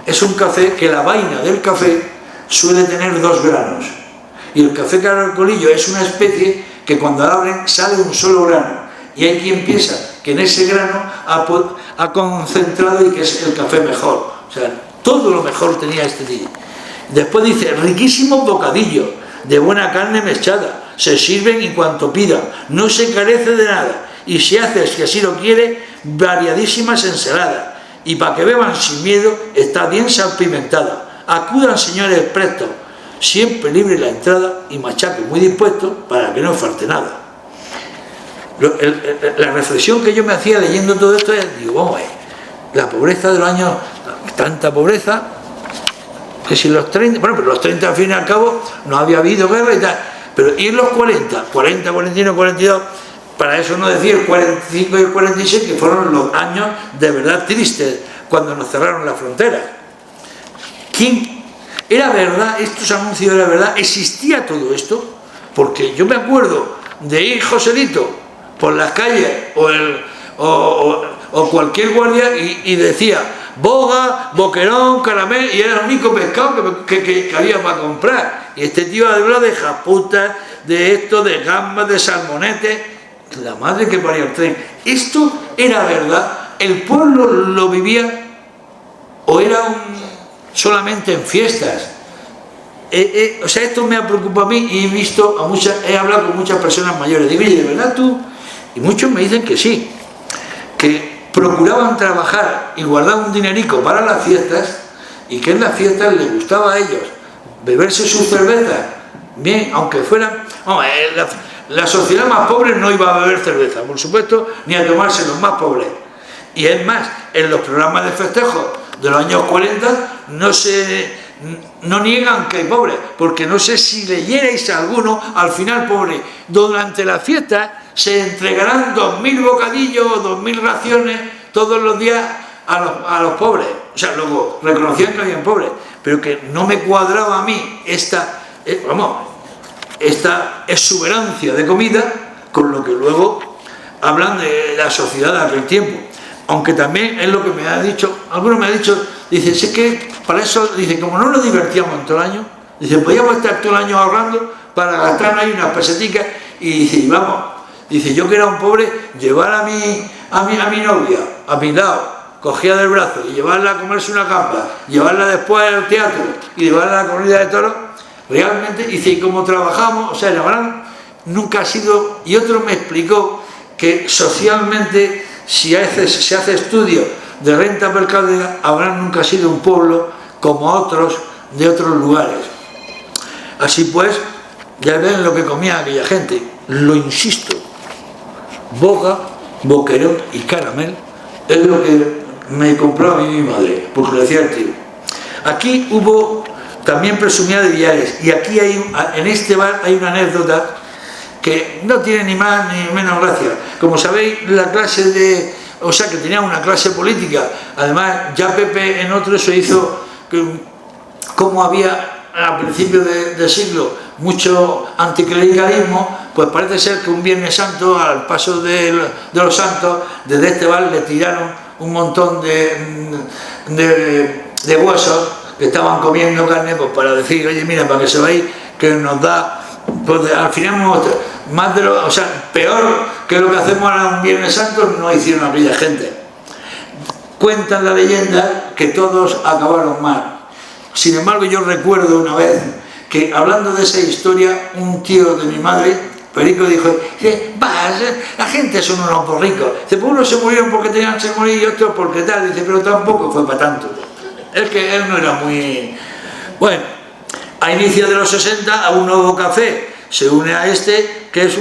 es un café que la vaina del café suele tener 2 granos. Y el café caracolillo es una especie que cuando la abren sale un solo grano. Y hay quien piensa que en ese grano ha concentrado y que es el café mejor. O sea, todo lo mejor tenía este tío. Después dice, riquísimos bocadillos de buena carne mechada, se sirven en cuanto pidan, no se carece de nada, y si haces que así lo quiere, variadísimas ensaladas, y para que beban sin miedo, está bien salpimentada. Acudan señores prestos, siempre libre la entrada, y machaque muy dispuesto para que no falte nada. La reflexión que yo me hacía leyendo todo esto es, digo, vamos a ver, la pobreza de los años, tanta pobreza, que si los 30, bueno, pero los 30 al fin y al cabo no había habido guerra y tal, pero y en los 40, 41, 42, para eso no decir el 45 y el 46, que fueron los años de verdad tristes, cuando nos cerraron la frontera. ¿Quién? ¿Era verdad? ¿Estos anuncios era verdad? ¿Existía todo esto? Porque yo me acuerdo de ir Joselito por las calles o cualquier guardia y decía boga, boquerón, caramel, y era el único pescado que había para comprar. Y este tío habló de japutas, de esto, de gambas, de salmonete, la madre que parió el tren. ¿Esto era verdad? ¿El pueblo lo vivía o era solamente en fiestas? O sea, esto me ha preocupado a mí y he hablado con muchas personas mayores. Digo, oye, ¿de verdad tú? Y muchos me dicen que sí, que procuraban trabajar y guardar un dinerico para las fiestas, y que en las fiestas les gustaba a ellos beberse sus cervezas, bien, aunque fueran... la sociedad más pobre no iba a beber cerveza, por supuesto, ni a tomarse los más pobres. Y es más, en los programas de festejo de los años 40 no niegan que hay pobres, porque no sé si leyerais a alguno, al final pobre, durante las fiestas se entregarán 2000 bocadillos o 2000 raciones todos los días a los pobres. O sea, luego reconocían que habían pobres, pero que no me cuadraba a mí esta exuberancia de comida con lo que luego hablan de la sociedad de aquel tiempo. Aunque también es lo que me ha dicho, algunos me han dicho, dice, si es que para eso, dice, como no nos divertíamos en todo el año, dice, podíamos estar todo el año ahorrando para gastar ahí unas peseticas, y dice, vamos, dice, yo que era un pobre, llevar a mi novia a mi lado, cogía del brazo y llevarla a comerse una gamba, llevarla después al teatro y llevarla a la corrida de toros, realmente, dice, y como trabajamos, o sea, el Abraham nunca ha sido, y otro me explicó que socialmente, si se hace estudio de renta per cápita, Abraham nunca ha sido un pueblo como otros de otros lugares. Así pues, ya ven lo que comía aquella gente, lo insisto, boga, boquerón y caramel es lo que me compró a mí mi madre, porque lo decía el tío. Aquí hubo, también presumía de billares, y aquí en este bar hay una anécdota que no tiene ni más ni menos gracia. Como sabéis, la clase de... O sea, que tenía una clase política. Además, ya Pepe en otro se hizo... Como había a principios del siglo mucho anticlericalismo, pues parece ser que un Viernes Santo, al paso de los santos, desde este bar le tiraron un montón de huesos que estaban comiendo carne, pues para decir, oye, mira, para que se veáis que nos da... Pues al final más de lo, o sea, peor que lo que hacemos ahora un Viernes Santo no hicieron aquella gente. Cuentan la leyenda que todos acabaron mal. Sin embargo, yo recuerdo una vez que, hablando de esa historia, un tío de mi madre, Perico, dijo, la gente son unos borricos. Dice, pues unos se murieron porque tenían que morir y otros porque tal. Dice, pero tampoco fue para tanto. Es que él no era muy... Bueno, a inicios de los 60, a un nuevo café se une a este, que es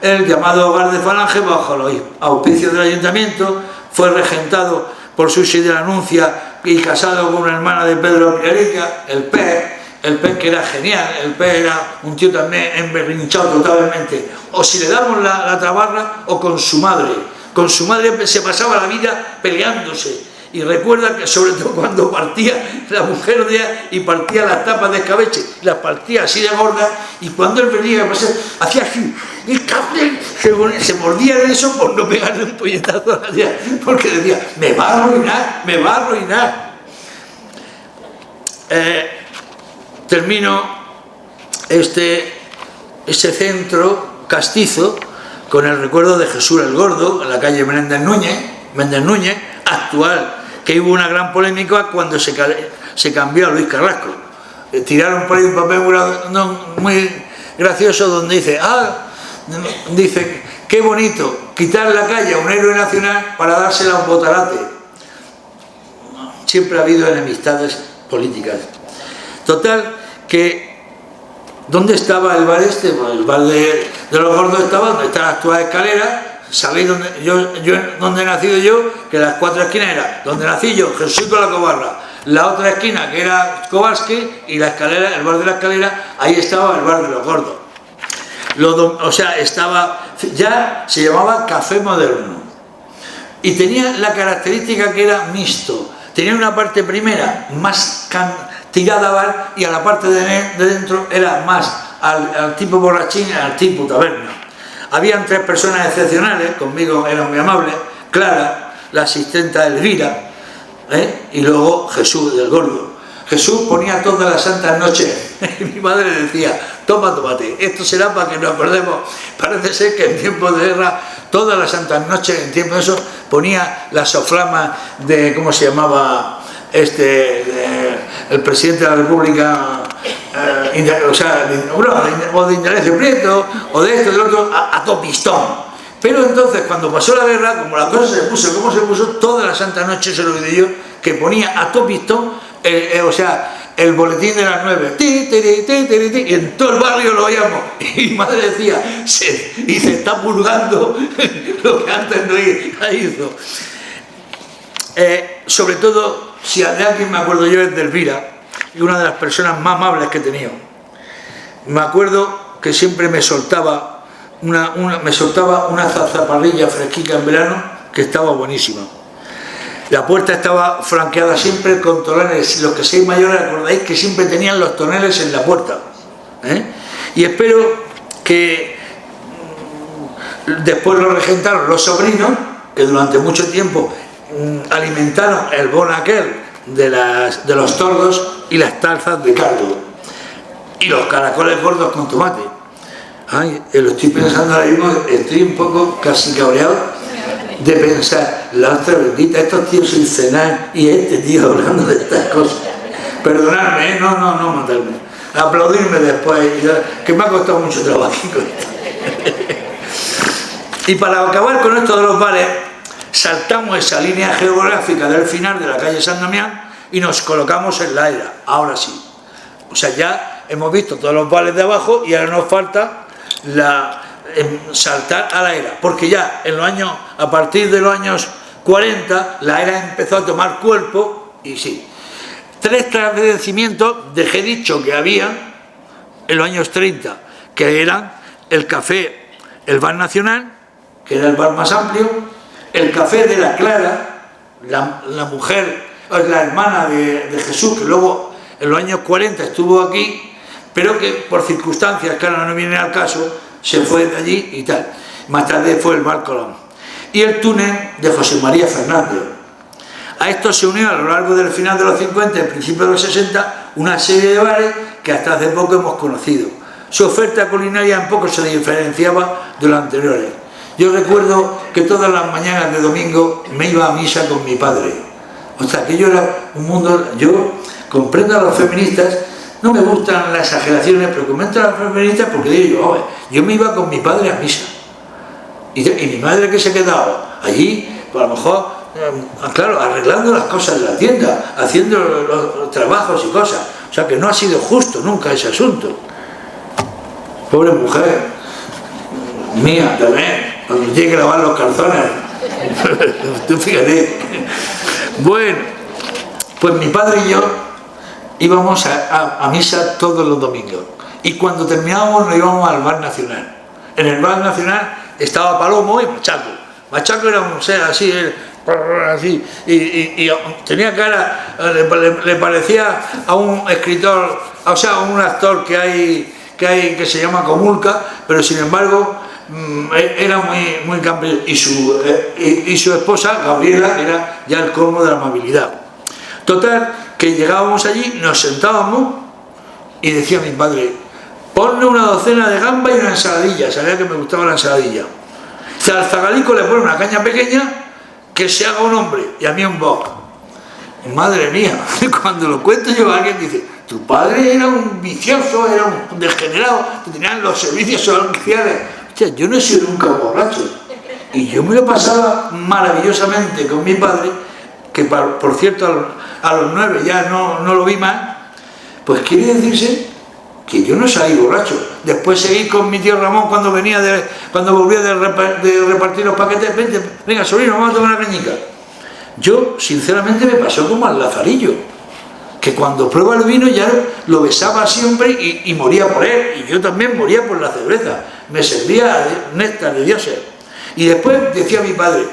el llamado Hogar de Falange, bajo los auspicios del ayuntamiento. Fue regentado por Susi de la Nuncia y casado con una hermana de Pedro Pierica, el pez que era genial, el pez era un tío también emberrinchado totalmente, o si le damos la tabarra, o con su madre se pasaba la vida peleándose. Y recuerda que sobre todo cuando partía la mujer de ella y partía las tapas de escabeche, las partía así de gordas, y cuando él venía hacía así, y se mordía de eso por no pegarle un puñetazo a la tía, porque decía, me va a arruinar. Termino este centro castizo con el recuerdo de Jesús el Gordo, en la calle Méndez Núñez, actual, que hubo una gran polémica cuando se cambió a Luis Carrasco. Tiraron por ahí un papel muy gracioso donde dice, qué bonito, quitar la calle a un héroe nacional para dársela a un botarate. Siempre ha habido enemistades políticas. Total, que ¿dónde estaba el bar este? Pues el bar de los Gordos estaba donde está la actual escalera. ¿Sabéis dónde he nacido yo? Que las cuatro esquinas era donde nací yo, Jesús con la Cobarra, la otra esquina que era Kowalski, y la escalera, el bar de la escalera, ahí estaba el bar de los Gordos. O sea, ya se llamaba Café Moderno, y tenía la característica que era mixto. Tenía una parte primera más tirada a bar, y a la parte de dentro era más al tipo borrachín, al tipo taberna. Habían tres personas excepcionales, conmigo eran muy amables: Clara, la asistenta Elvira, y luego Jesús del Gordo. Jesús ponía todas las santas noches, y mi madre decía, tómate, esto será para que nos acordemos. Parece ser que en tiempos de guerra, todas las santas noches, en tiempos de eso, ponía las soflamas de, ¿cómo se llamaba? El presidente de la República, o de Indalecio Prieto, o de esto, del otro, a todo pistón. Pero entonces, cuando pasó la guerra, como la cosa se puso como se puso, toda la santa noche se lo olvidé yo, que ponía a todo pistón, el boletín de las 9, y en todo el barrio lo oíamos. Y mi madre decía, se está purgando lo que antes no hizo. Sobre todo, si de alguien me acuerdo yo, es de Elvira, y una de las personas más amables que he tenido. Me acuerdo que siempre me soltaba una zaparrilla fresquica en verano, que estaba buenísima. La puerta estaba franqueada siempre con toneles. Los que seáis mayores acordáis que siempre tenían los toneles en la puerta. Y espero que después lo regentaron los sobrinos, que durante mucho tiempo alimentaron el bon aquel de los tordos y las tarzas de caldo y los caracoles gordos con tomate. Lo estoy pensando ahora mismo, estoy un poco casi cabreado de pensar, la otra bendita, estos tíos sin cenar y este tío hablando de estas cosas. Perdonadme, no matarme. aplaudirme después, que me ha costado mucho trabajo aquí con esto. Y para acabar con esto de los bares, saltamos esa línea geográfica del final de la calle San Damián y nos colocamos en la era, ahora sí. O sea, ya hemos visto todos los bares de abajo y ahora nos falta saltar a la era, porque ya en los años, a partir de los años 40, la era empezó a tomar cuerpo y sí. 3 establecimientos, dejé dicho que había en los años 30, que eran el café, el bar Nacional, que era el bar más amplio, el café de la Clara, la mujer, la hermana de Jesús, que luego en los años 40 estuvo aquí, pero que por circunstancias que ahora no vienen al caso, se fue de allí y tal. Más tarde fue el bar Colón. Y el túnel de José María Fernández. A esto se unió a lo largo del final de los 50 y principios de los 60 una serie de bares que hasta hace poco hemos conocido. Su oferta culinaria en poco se diferenciaba de los anteriores. Yo recuerdo que todas las mañanas de domingo me iba a misa con mi padre. O sea, que yo era un mundo... Yo comprendo a los feministas, no me gustan las exageraciones, pero comento a los feministas porque digo yo me iba con mi padre a misa. Y mi madre, que se quedaba allí, pues a lo mejor... claro, arreglando las cosas de la tienda, haciendo los trabajos y cosas. O sea que no ha sido justo nunca ese asunto. Pobre mujer mía también, cuando llegue a lavar los calzones. Tú fíjate. Bueno, pues mi padre y yo íbamos a misa todos los domingos y cuando terminábamos nos íbamos al bar Nacional. En el bar Nacional estaba Palomo y Machaco. Machaco era un ser así, así y tenía cara, le parecía a un escritor, o sea, a un actor que se llama Comulca, pero sin embargo era muy campeón, y su esposa Gabriela era ya el colmo de la amabilidad. Total, que llegábamos allí, nos sentábamos y decía mi padre: ponle una docena de gambas y una ensaladilla. Sabía que me gustaba la ensaladilla. Si al zagalico le pone una caña pequeña, que se haga un hombre, y a mí un boc. Madre mía, cuando lo cuento yo a alguien dice: tu padre era un vicioso, era un degenerado, que tenían los servicios sociales. Hostia, yo no he sido nunca borracho. Y yo me lo pasaba maravillosamente con mi padre, que por cierto a los 9 ya no lo vi más. Pues quiere decirse que yo no salí borracho. Después seguí con mi tío Ramón cuando volvía de repartir los paquetes. Venga, sobrino, vamos a tomar una cañica. Yo, sinceramente, me pasó como al Lazarillo, que cuando prueba el vino ya lo besaba siempre y moría por él. Y yo también moría por la cerveza. Me servía néctar de dioses. Y después decía mi padre: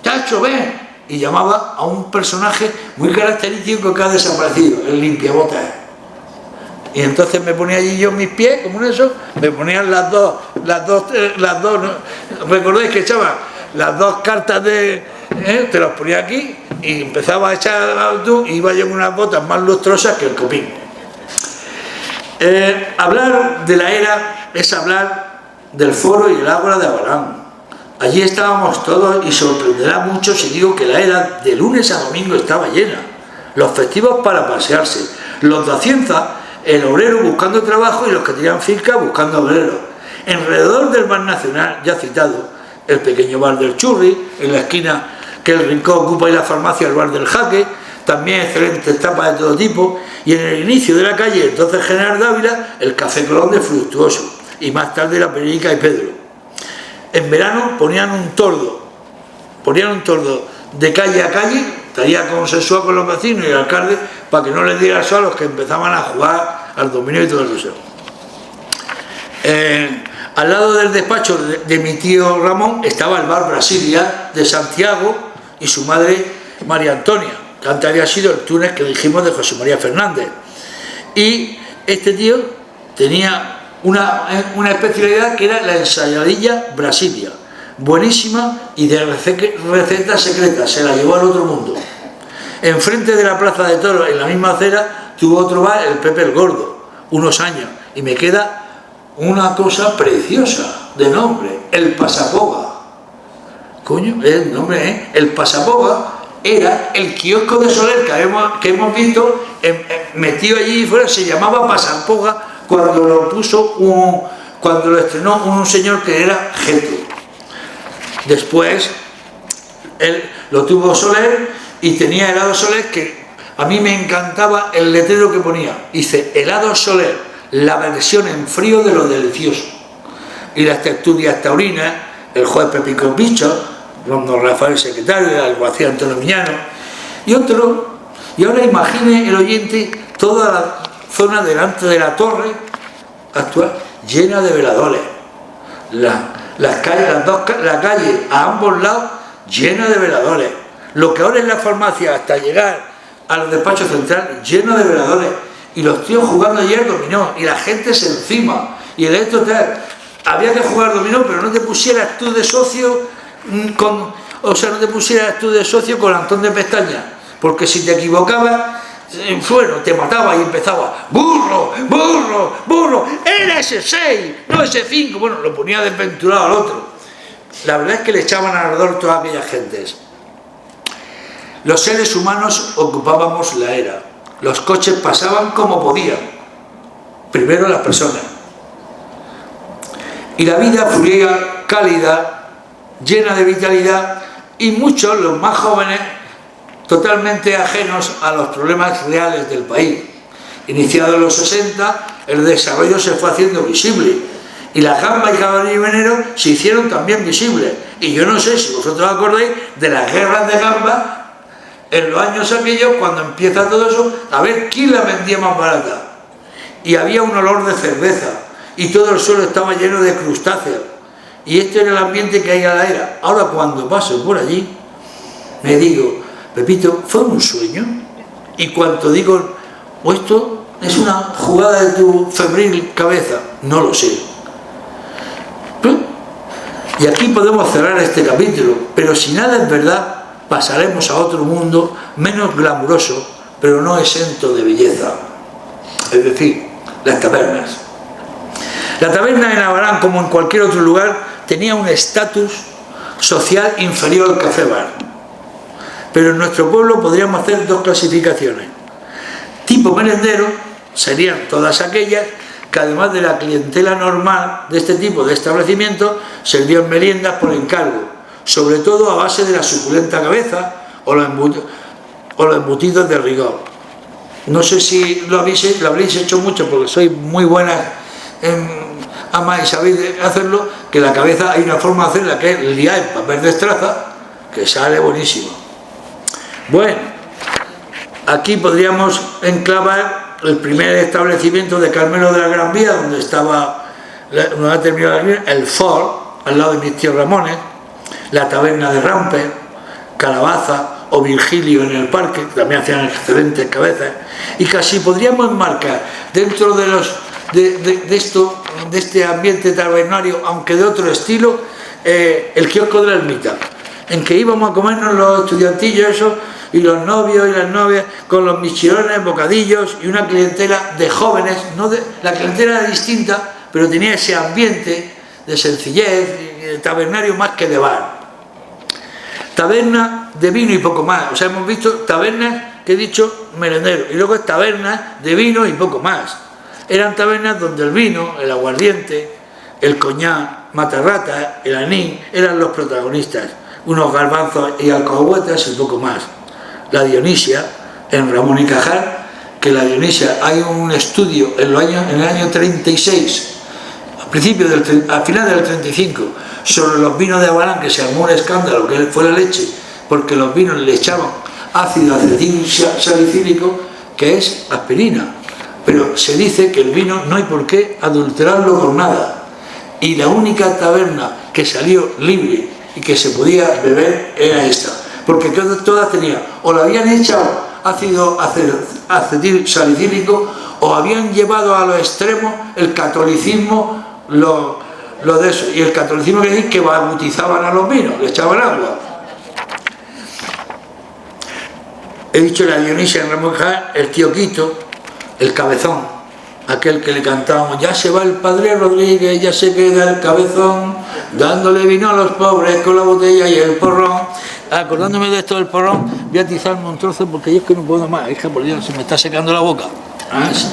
chacho, ven. Y llamaba a un personaje muy característico que ha desaparecido, el limpiabotas. Y entonces me ponía allí yo mis pies, como en eso, me ponían las dos, ¿no? ¿Recordáis que echaba las dos cartas te las ponía aquí y empezaba a echar tú y iba yo con unas botas más lustrosas que el copín? Hablar de la era es hablar del foro y el ágora de Abarán. Allí estábamos todos y sorprenderá mucho si digo que la era de lunes a domingo estaba llena. Los festivos para pasearse, los de Hacienda, el obrero buscando trabajo y los que tenían finca buscando obreros. Alrededor del bar Nacional, ya citado, el pequeño bar del Churri, en la esquina que el Rincón ocupa y la farmacia, el bar del Jaque, también excelentes tapas de todo tipo, y en el inicio de la calle, entonces General Dávila, el Café Colón de Fructuoso, y más tarde la Perica y Pedro. En verano ponían un tordo de calle a calle, estaría consensuado con los vecinos y el alcalde para que no les diera sol a los que empezaban a jugar al dominó y todo eso. Al lado del despacho de mi tío Ramón estaba el bar Brasilia de Santiago y su madre María Antonia, que antes había sido el túnel que dijimos de José María Fernández. Y este tío tenía una especialidad que era la ensaladilla Brasilia, buenísima y de receta secreta, se la llevó al otro mundo. Enfrente de la Plaza de Toros, en la misma acera, tuvo otro bar, el Pepe el Gordo, unos años, y me queda una cosa preciosa de nombre: el Pasapoga. Coño, el nombre, el Pasapoga era el kiosco de Soler que hemos visto metido allí fuera, se llamaba Pasapoga cuando cuando lo estrenó un señor que era Getro. Después él lo tuvo Soler y tenía helado Soler, que a mí me encantaba el letrero que ponía. Dice, helado Soler, la versión en frío de lo delicioso. Y las tertulias taurinas, el juez Pepico Picho, don Rafael Secretario, el alguacil Antonio Miñano, y otro. Y ahora imagine el oyente toda la zona delante de la torre actual llena de veladores. La calle a ambos lados llena de veladores. Lo que ahora es la farmacia hasta llegar a los despachos centrales lleno de veladores. Y los tíos jugando ayer dominó y la gente se encima. Y el esto tal. Había que jugar dominó, pero no te pusieras tú de socio con Antón de Pestaña. Porque si te equivocabas, bueno, te mataba y empezaba, burro, burro, burro, era ese 6, no ese 5, bueno, lo ponía desventurado al otro. La verdad es que le echaban alrededor todas aquellas gentes. Los seres humanos ocupábamos la era, los coches pasaban como podían, primero las personas. Y la vida fluía cálida, llena de vitalidad, y muchos, los más jóvenes, totalmente ajenos a los problemas reales del país. Iniciado en los 60, el desarrollo se fue haciendo visible y la gamba y caballo venero se hicieron también visibles. Y yo no sé si vosotros acordáis de las guerras de gamba en los años aquellos, cuando empieza todo eso, a ver quién la vendía más barata. Y había un olor de cerveza y todo el suelo estaba lleno de crustáceos. Y este era el ambiente que hay a la era. Ahora cuando paso por allí, me digo, Pepito, ¿fue un sueño? Y cuando digo, ¿o esto es una jugada de tu febril cabeza? No lo sé. Y aquí podemos cerrar este capítulo, pero si nada es verdad, pasaremos a otro mundo menos glamuroso, pero no exento de belleza. Es decir, las tabernas. La taberna en Abarán, como en cualquier otro lugar, tenía un estatus social inferior al café-bar. Pero en nuestro pueblo podríamos hacer dos clasificaciones. Tipo merendero serían todas aquellas que, además de la clientela normal de este tipo de establecimientos, servían meriendas por encargo, sobre todo a base de la suculenta cabeza o los embutidos de rigor. No sé si lo habréis hecho mucho, porque sois muy buenas amas y sabéis hacerlo, que la cabeza hay una forma de hacerla que es liar en papel de estraza, que sale buenísimo. Bueno, aquí podríamos enclavar el primer establecimiento de Carmelo de la Gran Vía, donde estaba, no ha terminado el Ford, al lado de mis tíos Ramones, la taberna de Ramper, Calabaza o Virgilio en el parque, que también hacían excelentes cabezas, y casi podríamos enmarcar dentro de este ambiente tabernario, aunque de otro estilo, el kiosco de la ermita, en que íbamos a comernos los estudiantillos esos, y los novios y las novias con los michirones, bocadillos y una clientela de jóvenes. La clientela era distinta, pero tenía ese ambiente de sencillez, de tabernario más que de bar. Taberna de vino y poco más. O sea, hemos visto tabernas que he dicho merendero, y luego tabernas de vino y poco más. Eran tabernas donde el vino, el aguardiente, el coñac, matarrata, el anís eran los protagonistas, unos garbanzos y alcahuetas y poco más. La Dionisia, en Ramón y Cajal, que la Dionisia, hay un estudio en el año 36, al final del 35, sobre los vinos de Abarán, que se armó un escándalo, que fue la leche, porque los vinos le echaban ácido acetil salicílico, que es aspirina. Pero se dice que el vino no hay por qué adulterarlo con nada. Y la única taberna que salió libre y que se podía beber era esta. Porque todas tenían, o le habían echado ácido acetil salicílico, o habían llevado a los extremos el catolicismo, lo de eso. Y el catolicismo quiere decir que bautizaban a los vinos, le echaban agua. He dicho la Dionisia en Ramón Cajal, el tío Quito, el cabezón, aquel que le cantábamos, ya se va el padre Rodríguez, ya se queda el cabezón, dándole vino a los pobres con la botella y el porrón. Acordándome de esto del porrón, voy a atizarme un trozo porque yo es que no puedo más, hija, por Dios, se me está secando la boca. Sí.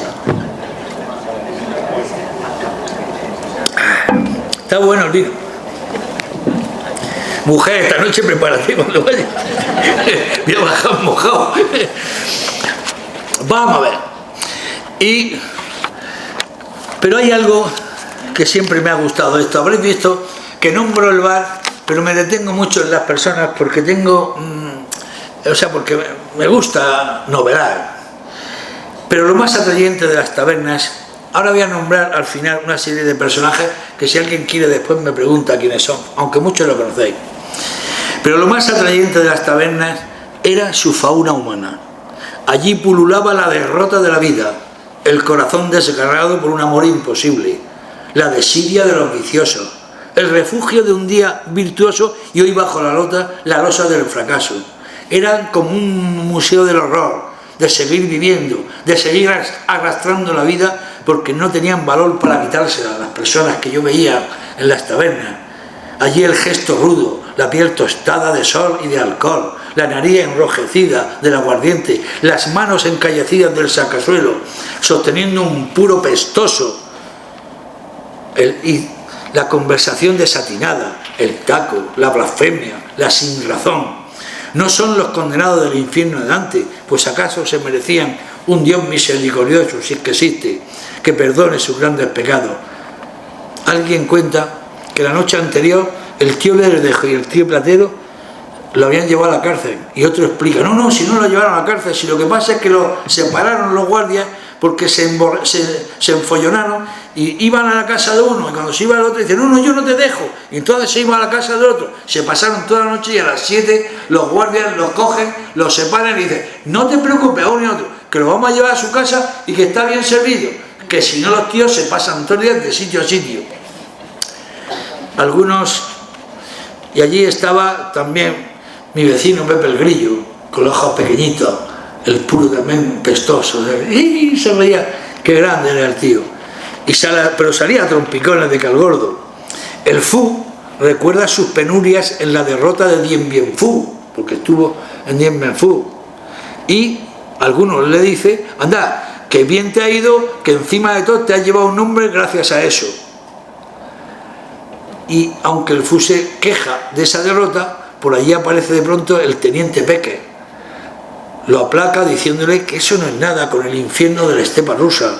bueno el vino. Mujer, esta noche prepárate cuando vaya. Voy a bajar mojado. Vamos a ver. Pero hay algo que siempre me ha gustado esto. Habréis visto que nombro el bar, pero me detengo mucho en las personas porque porque me gusta novelar. Pero lo más atrayente de las tabernas, ahora voy a nombrar al final una serie de personajes que si alguien quiere después me pregunta quiénes son, aunque muchos lo conocéis. Pero lo más atrayente de las tabernas era su fauna humana. Allí pululaba la derrota de la vida, el corazón desgarrado por un amor imposible, la desidia de los viciosos, el refugio de un día virtuoso y hoy bajo la losa del fracaso. Eran como un museo del horror, de seguir viviendo, de seguir arrastrando la vida porque no tenían valor para quitársela a las personas que yo veía en las tabernas. Allí el gesto rudo, la piel tostada de sol y de alcohol, la nariz enrojecida del aguardiente, las manos encallecidas del sacasuelo, sosteniendo un puro pestoso, y la conversación desatinada, el taco, la blasfemia, la sinrazón. No son los condenados del infierno de Dante, pues acaso se merecían un Dios misericordioso, si es que existe, que perdone sus grandes pecados. Alguien cuenta que la noche anterior el tío Verdejo y el tío Platero lo habían llevado a la cárcel, y otro explica, no, si no lo llevaron a la cárcel, si lo que pasa es que lo separaron los guardias porque se enfollonaron y iban a la casa de uno, y cuando se iba el otro dice, no, yo no te dejo, y entonces se iba a la casa del otro, se pasaron toda la noche y a las 7 los guardias los cogen, los separan y dicen, no te preocupes, a uno y otro, que lo vamos a llevar a su casa y que está bien servido, que si no los tíos se pasan todos los días de sitio a sitio. Algunos, y allí estaba también mi vecino Pepe el Grillo, con los ojos pequeñitos, el puro también pestoso, y se veía qué grande era el tío, pero salía a trompicones de Calgordo. El Fu recuerda sus penurias en la derrota de Dien Bien Phu, porque estuvo en Dien Bien Phu, y algunos le dice, anda, que bien te ha ido, que encima de todo te has llevado un nombre gracias a eso. Y aunque el Fu se queja de esa derrota, por allí aparece de pronto el teniente Peque. Lo aplaca diciéndole que eso no es nada con el infierno de la estepa rusa,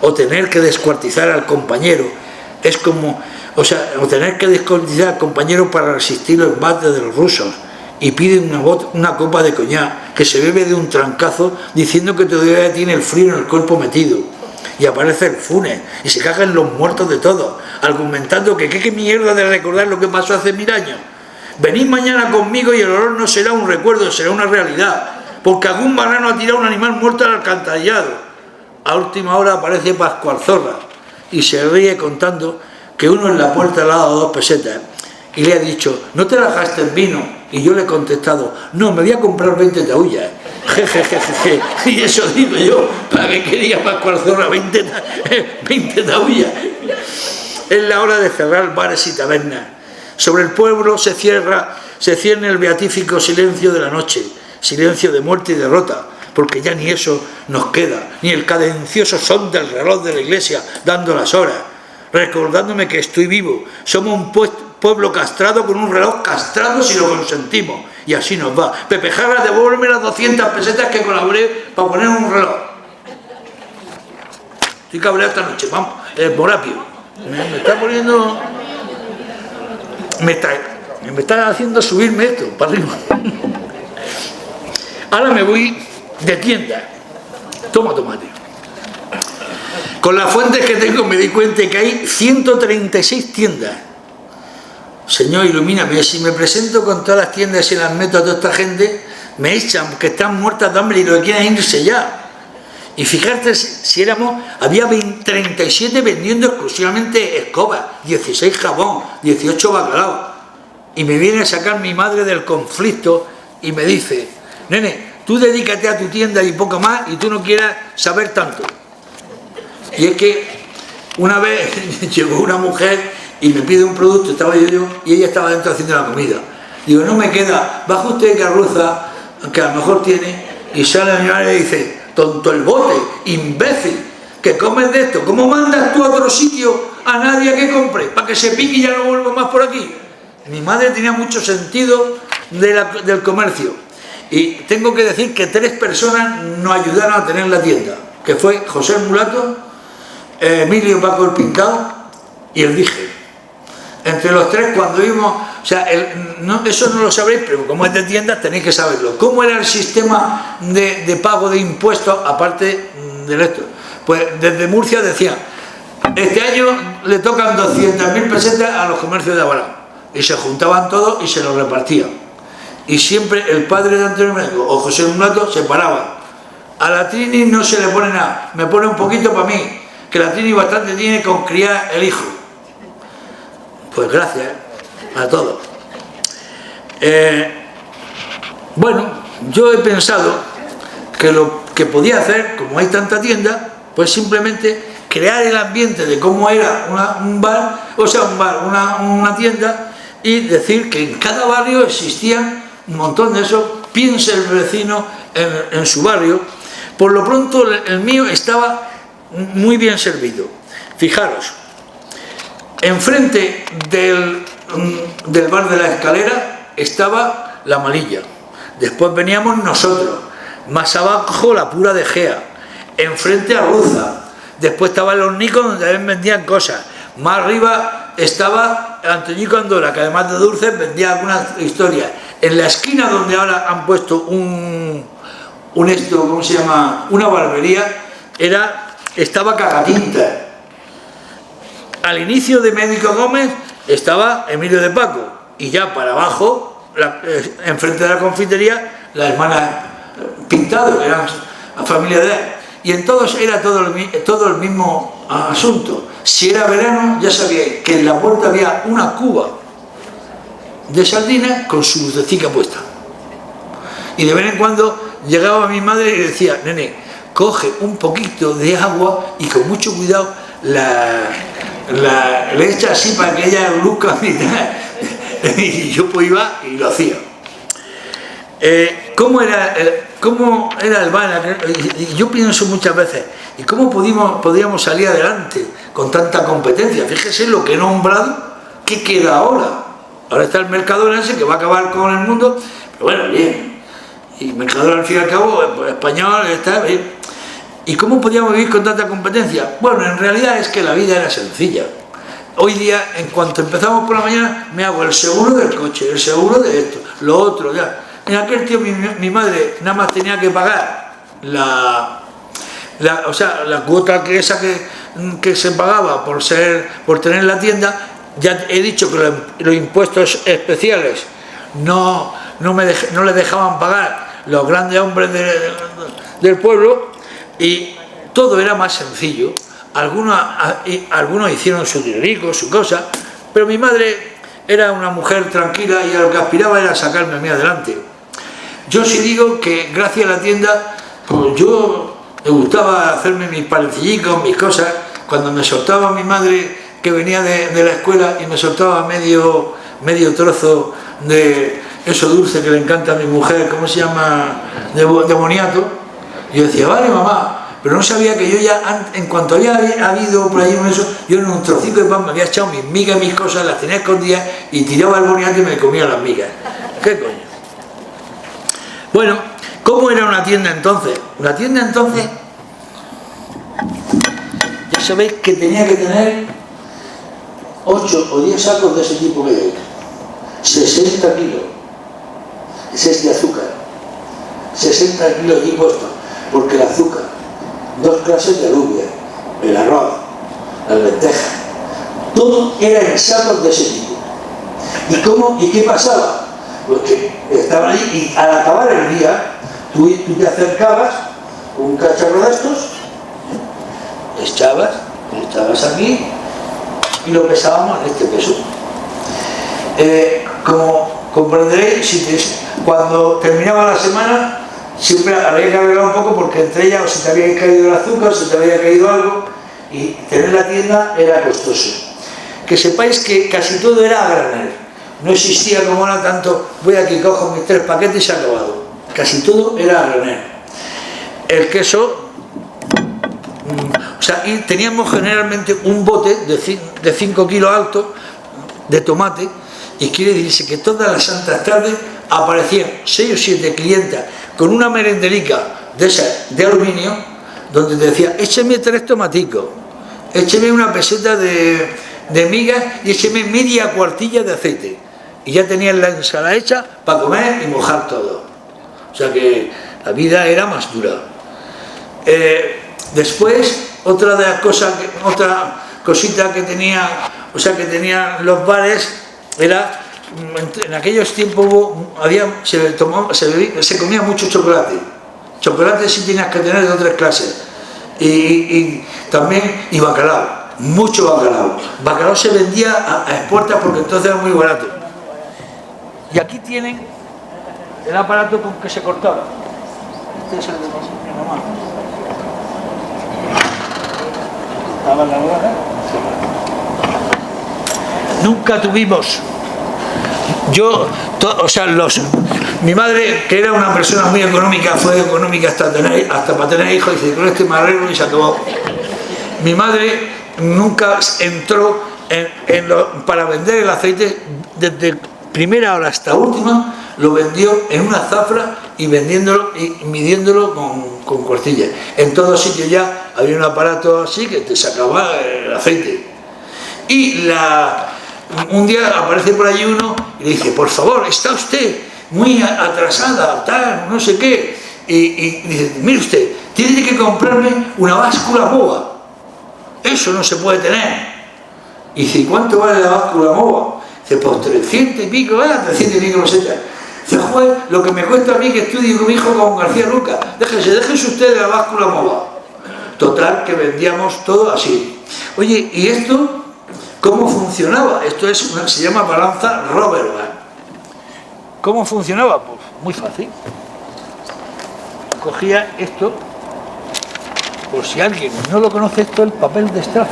o tener que descuartizar al compañero, es como, o tener que descuartizar al compañero para resistir los embates de los rusos, y pide una copa de coñac que se bebe de un trancazo diciendo que todavía tiene el frío en el cuerpo metido. Y aparece el Funes y se cagan los muertos de todos, argumentando que qué mierda de recordar lo que pasó hace 1000 años. Venid mañana conmigo y el horror no será un recuerdo, será una realidad, porque algún marrano ha tirado un animal muerto al alcantarillado. A última hora aparece Pascual Zorra y se ríe contando que uno en la puerta le ha dado 2 pesetas y le ha dicho, ¿no te la gastaste en vino? Y yo le he contestado, no, me voy a comprar 20 taullas. Jejejeje. Y eso digo yo, ¿para qué quería Pascual Zorra 20 taullas? Es la hora de cerrar bares y tabernas. Sobre el pueblo se cierne el beatífico silencio de la noche, silencio de muerte y derrota, porque ya ni eso nos queda, ni el cadencioso son del reloj de la iglesia dando las horas, recordándome que estoy vivo. Somos un pueblo castrado con un reloj castrado si lo consentimos, y así nos va. Pepe Jarra, devuélveme las 200 pesetas que colaboré para poner un reloj. Estoy cabreado esta noche, vamos, el Morapio. Me está poniendo... Me está haciendo subirme esto para arriba. Ahora me voy de tienda. Toma tomate. Con las fuentes que tengo me di cuenta que hay 136 tiendas. Señor, ilumíname. Si me presento con todas las tiendas y las meto a toda esta gente, me echan porque están muertas de hambre y lo que quieren es irse ya. Y fíjate si había 37 vendiendo exclusivamente escobas, 16 jabón, 18 bacalao. Y me viene a sacar mi madre del conflicto y me dice, nene, tú dedícate a tu tienda y poco más y tú no quieras saber tanto. Y es que una vez llegó una mujer y me pide un producto, estaba yo y ella estaba dentro haciendo la comida. Digo, no me queda, baja usted carruza, que a lo mejor tiene, y sale mi madre y dice, tonto el bote, imbécil, que comes de esto, ¿cómo mandas tú a otro sitio a nadie a que compre, para que se pique y ya no vuelva más por aquí. Mi madre tenía mucho sentido del comercio. Y tengo que decir que 3 personas nos ayudaron a tener la tienda, que fue José el Mulato, Emilio Paco el Pintado y el Dije. Entre los 3, cuando vimos, o sea, eso no lo sabréis, pero como es de tiendas tenéis que saberlo. ¿Cómo era el sistema de pago de impuestos, aparte del esto? Pues desde Murcia decían, este año le tocan 200.000 pesetas a los comercios de Abalán. Y se juntaban todos y se los repartían. Y siempre el padre de Antonio Mengo o José Mulato se paraban. A la Trini no se le pone nada, me pone un poquito para mí, que la Trini bastante tiene con criar el hijo. Pues gracias a todos. Bueno, yo he pensado que lo que podía hacer, como hay tanta tienda, pues simplemente crear el ambiente de cómo era un bar, o sea, una tienda, y decir que en cada barrio existían un montón de eso. Piense el vecino en su barrio. Por lo pronto el mío estaba muy bien servido. Fijaros, enfrente del bar de la Escalera estaba la Malilla, después veníamos nosotros, más abajo la Pura de Gea, enfrente a Ruza, después estaba el Hornico donde también vendían cosas, más arriba estaba Antoñico Andorra, que además de dulces vendía algunas historias. En la esquina donde ahora han puesto ¿cómo se llama? Una barbería, estaba Cagatinta. Al inicio de Médico Gómez estaba Emilio de Paco, y ya para abajo, enfrente de la confitería, la hermana Pintado, que eran familia de él. Y en todos era todo el mismo asunto. Si era verano, ya sabíais que en la puerta había una cuba de sardinas con su lucecica puesta. Y de vez en cuando llegaba mi madre y decía, nene, coge un poquito de agua y con mucho cuidado le echa así para que ella luzca. Y yo pues iba y lo hacía. ¿Cómo era el bar? Y yo pienso muchas veces, ¿y cómo podíamos salir adelante con tanta competencia? Fíjese lo que he nombrado, ¿qué queda ahora? Ahora está el Mercadona ese que va a acabar con el mundo, pero bueno, bien. Y Mercadona al fin y al cabo, pues, español, está bien. ¿Y cómo podíamos vivir con tanta competencia? Bueno, en realidad es que la vida era sencilla. Hoy día, en cuanto empezamos por la mañana, me hago el seguro del coche, el seguro de esto, lo otro, ya. En aquel tiempo mi madre nada más tenía que pagar la cuota que se pagaba por tener la tienda. Ya he dicho que los impuestos especiales no le dejaban pagar los grandes hombres del pueblo, y todo era más sencillo. Algunos hicieron su dinerico, su cosa, pero mi madre era una mujer tranquila y a lo que aspiraba era sacarme a mí adelante. Yo sí digo que gracias a la tienda, pues yo me gustaba hacerme mis panecillicos, mis cosas. Cuando me soltaba mi madre, que venía de la escuela, y me soltaba medio trozo de eso dulce que le encanta a mi mujer, ¿cómo se llama? De boniato. Yo decía, vale mamá, pero no sabía que yo ya, en cuanto había habido por ahí eso, yo en un trocito de pan me había echado mis migas, mis cosas, las tenía escondidas y tiraba el boniato y me comía las migas. ¿Qué coño? Bueno, ¿cómo era una tienda entonces? Una tienda entonces, ya sabéis que tenía que tener 8 o 10 sacos de ese tipo que hay. 60 kilos. Ese es de azúcar. 60 kilos aquí puestos. Porque el azúcar, 2 clases de alubia, el arroz, las lentejas, todo era en sacos de ese tipo. ¿Y qué pasaba? Pues que estaban ahí, y al acabar el día, tú te acercabas con un cacharro de estos, le echabas aquí y lo pesábamos en este peso. Como comprenderéis, cuando terminaba la semana, siempre había que arreglar un poco, porque entre ellas o se te había caído el azúcar, o se te había caído algo, y tener la tienda era costoso. Que sepáis que casi todo era a granel. No existía como ahora tanto, voy aquí, cojo mis 3 paquetes y se ha acabado. Casi todo era a granel. El queso, O sea, y teníamos generalmente un bote de 5 kilos alto de tomate, y quiere decirse que todas las santas tardes aparecían 6 o 7 clientas con una merenderica de esas de aluminio, donde te decía, écheme 3 tomaticos, écheme una peseta de migas y écheme media cuartilla de aceite. Y ya tenían la ensalada hecha para comer y mojar todo. O sea que la vida era más dura. Después, otra de las cosas, otra cosita que tenía, o sea, que tenían los bares era, en aquellos tiempos se comía mucho chocolate. Chocolate sí tenías que tener de 3 clases. Y también, y bacalao, mucho bacalao. Bacalao se vendía a expuertas porque entonces era muy barato. Y aquí tienen el aparato con que se cortaba. Este es el de mi mamá. Estaba en la rueda. Nunca tuvimos. Mi madre, que era una persona muy económica, fue económica hasta para tener hijos, y dice, con este me arreglo y se acabó. Mi madre nunca entró para vender el aceite, desde primera hora hasta última, lo vendió en una zafra y vendiéndolo y midiéndolo con cuartillas. En todos sitios ya había un aparato así que te sacaba el aceite. Y un día aparece por allí uno y le dice, por favor, está usted muy atrasada, tal, no sé qué. Y dice, mire usted, tiene que comprarme una báscula MOVA. Eso no se puede tener. Y dice, ¿cuánto vale la báscula MOVA? Dice, pues 300 y pico, 300 y pico pesetas. Dice, joder, lo que me cuesta a mí que estudie con mi hijo con García Luca. Déjese usted de la báscula MOVA. Total, que vendíamos todo así. Oye, ¿y esto cómo funcionaba? Esto se llama balanza Robertson. ¿Cómo funcionaba? Pues muy fácil. Cogía esto, por si alguien no lo conoce, esto es el papel de estraza,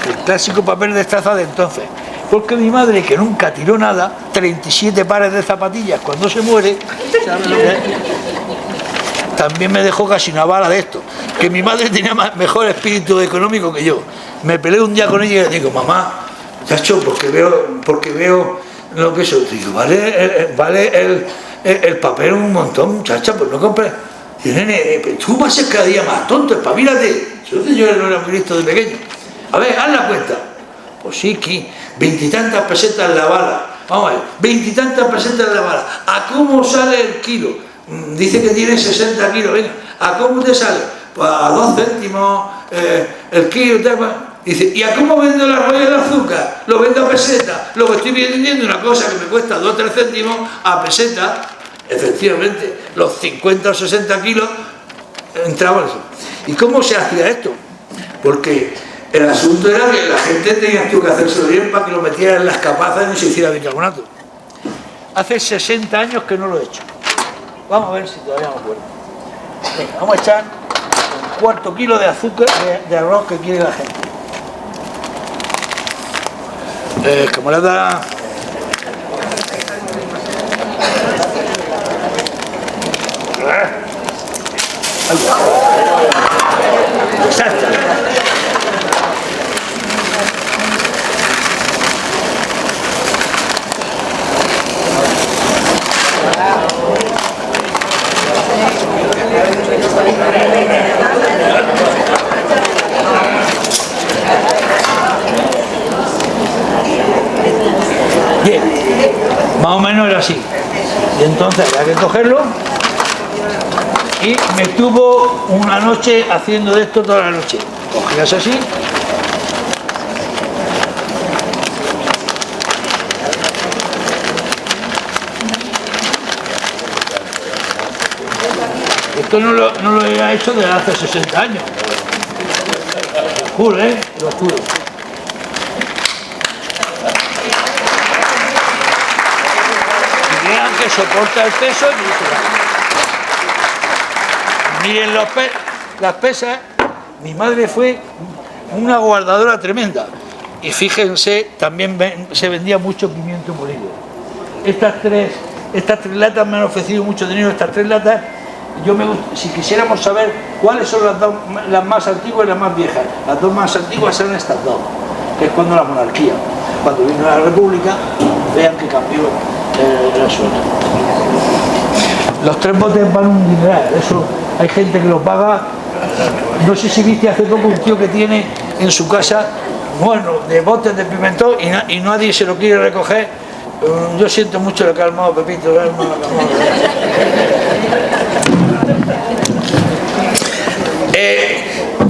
el clásico papel de estraza de entonces. Porque mi madre, que nunca tiró nada, 37 pares de zapatillas cuando se muere, ¿sabes lo que es? También me dejó casi una bala de esto. Que mi madre tenía mejor espíritu económico que yo. Me peleé un día con ella y le digo, mamá, chacho, porque veo lo que eso. Digo, vale el papel un montón, muchacha, pues no compres. Digo, nene, tú vas a ser cada día más tonto, espabilate. Yo no era muy listo de pequeño. A ver, haz la cuenta. Pues sí, que 20 y tantas pesetas la bala. Vamos a ver, 20 y tantas pesetas la bala. ¿A cómo sale el kilo? Dice que tiene 60 kilos, venga. ¿A cómo te sale? Pues a 2 céntimos el kilo. Dice, ¿y a cómo vendo la rollas de azúcar? Lo vendo a peseta. Lo que estoy vendiendo una cosa que me cuesta 2 o 3 céntimos a peseta. Efectivamente, los 50 o 60 kilos entraban eso. ¿Y cómo se hacía esto? Porque el asunto era que la gente tenía que hacérselo bien para que lo metiera en las capazas y no se hiciera bicarbonato. Hace 60 años que no lo he hecho. Vamos a ver si todavía me acuerdo. Venga, vamos a echar un cuarto kilo de azúcar de arroz que quiere la gente. Camarada. Exacto. Bien, más o menos era así. Y entonces había que cogerlo y me estuvo una noche haciendo de esto toda la noche. Cogías así. Esto no lo he hecho desde hace 60 años. Lo juro, lo juro. Y vean que soporta el peso y miren las pesas. Mi madre fue una guardadora tremenda. Y fíjense, también se vendía mucho pimiento molido. Estas tres latas me han ofrecido mucho dinero, estas 3 latas. Si quisiéramos saber ¿Cuáles son las más antiguas y las más viejas? Las dos más antiguas son estas dos, que es cuando la monarquía. Cuando vino la república, vean que cambió el suelo. Los 3 botes van un dineral, eso hay gente que lo paga. No sé si viste hace poco un tío que tiene en su casa, bueno, de botes de pimentón y nadie se lo quiere recoger. Yo siento mucho lo que ha armado Pepito, lo ha armado.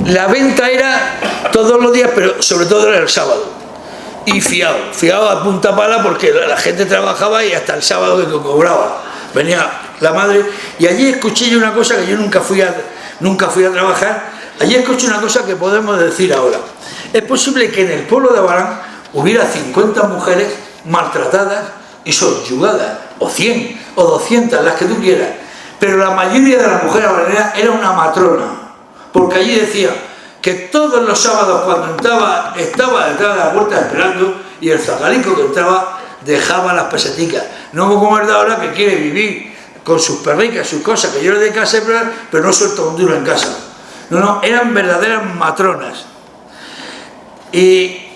La venta era todos los días, pero sobre todo era el sábado. Y fiado a punta pala, porque la gente trabajaba y hasta el sábado que cobraba. Venía la madre, y allí escuché yo una cosa que yo nunca fui a trabajar. Allí escuché una cosa que podemos decir ahora. Es posible que en el pueblo de Abarán hubiera 50 mujeres maltratadas y subyugadas, o 100, o 200, las que tú quieras. Pero la mayoría de las mujeres abaraneras era una matrona, porque allí decía que todos los sábados cuando estaba detrás de la puerta esperando, y el zagalico que entraba dejaba las peseticas. No como el de ahora, que quiere vivir con sus perricas, sus cosas, que yo le doy casa, pero no suelta un duro en casa. No, eran verdaderas matronas. ¿Y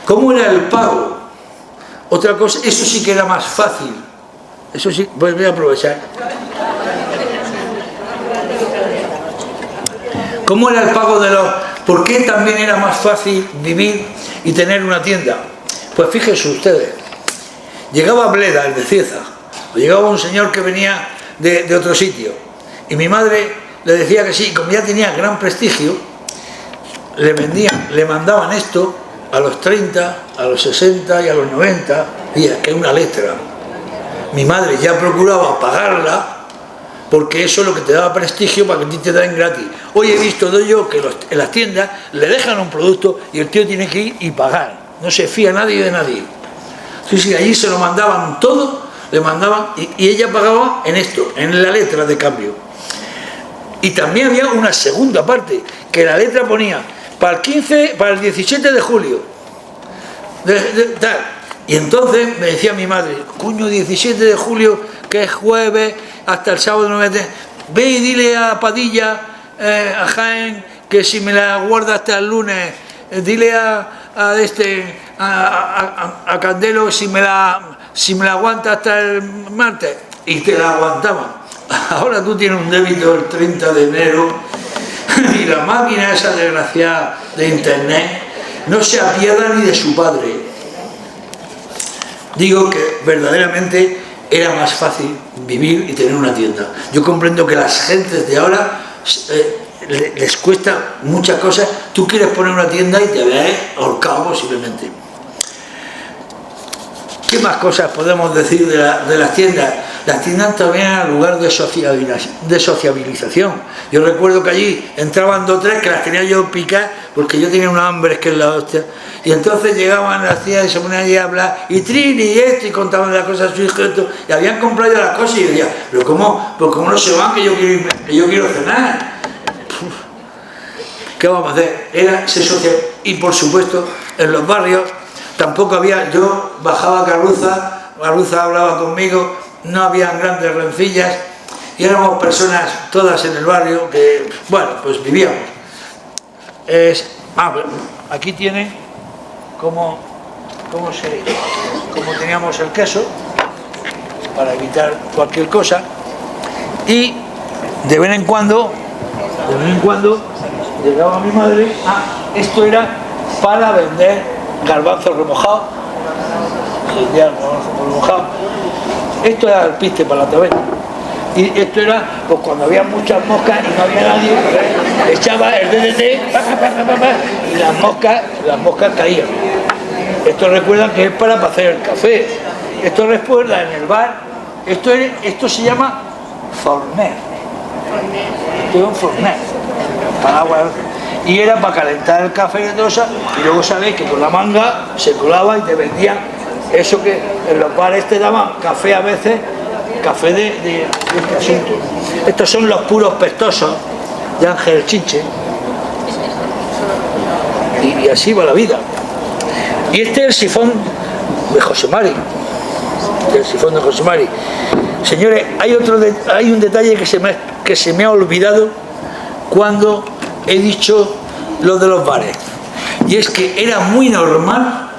cómo era el pago? Otra cosa, eso sí que era más fácil. Eso sí, pues voy a aprovechar. ¿Cómo era el pago de los...? ¿Por qué también era más fácil vivir y tener una tienda? Pues fíjense ustedes, llegaba Bleda, el de Cieza, o llegaba un señor que venía de otro sitio, y mi madre le decía que sí, como ya tenía gran prestigio, le mandaban esto a los 30, a los 60 y a los 90 días, que es una letra. Mi madre ya procuraba pagarla, porque eso es lo que te daba prestigio para que a ti te den gratis. Hoy he visto yo que en las tiendas le dejan un producto y el tío tiene que ir y pagar. No se fía nadie de nadie. Sí, allí se lo mandaban todo, le mandaban, y ella pagaba en esto, en la letra de cambio. Y también había una segunda parte, que la letra ponía para el 17 de julio. Tal. Y entonces me decía mi madre, coño, 17 de julio, que es jueves, hasta el sábado no me metes. Ve y dile a Padilla, a Jaén, que si me la guarda hasta el lunes, dile a Candelo si me la aguanta hasta el martes. Y te la aguantaban. Ahora tú tienes un débito el 30 de enero y la máquina esa desgraciada de internet no se apiada ni de su padre. Digo que verdaderamente era más fácil vivir y tener una tienda. Yo comprendo que las gentes de ahora les cuesta muchas cosas. Tú quieres poner una tienda y te ves ahorcado posiblemente. ¿Qué más cosas podemos decir de las tiendas? Las tiendas también eran lugar de sociabilización. Yo recuerdo que allí entraban 2 o 3 que las tenía yo picadas, porque yo tenía una hambre que es la hostia. Y entonces llegaban las tías y se ponían allí a hablar, y Trini y esto, y contaban las cosas a su hijo, y habían comprado ya las cosas, y yo decía, pero ¿cómo no se van, que yo quiero cenar? ¿Qué vamos a hacer? Se social. Y por supuesto, en los barrios tampoco había, yo bajaba a Carruza hablaba conmigo, no habían grandes rencillas, y éramos personas todas en el barrio que, bueno, pues vivíamos. Aquí tienen cómo teníamos el queso, para evitar cualquier cosa, y de vez en cuando llegaba mi madre, esto era para vender garbanzos remojados, esto era el piste para la taberna, y esto era pues cuando había muchas moscas y no había nadie, echaba el DDT y las moscas caían. Esto recuerda que es para hacer el café. Esto recuerda en el bar, esto se llama forner. Esto es un forner para agua, y era para calentar el café y todo eso. Y luego sabéis que con la manga se colaba y te vendían eso que en los bares te daban café a veces, café de este asunto. Estos son los puros pestosos de Ángel Chiche, y así va la vida. Y este es el sifón de José Mari. Señores, hay un detalle que se me ha olvidado cuando he dicho lo de los bares. Y es que era muy normal,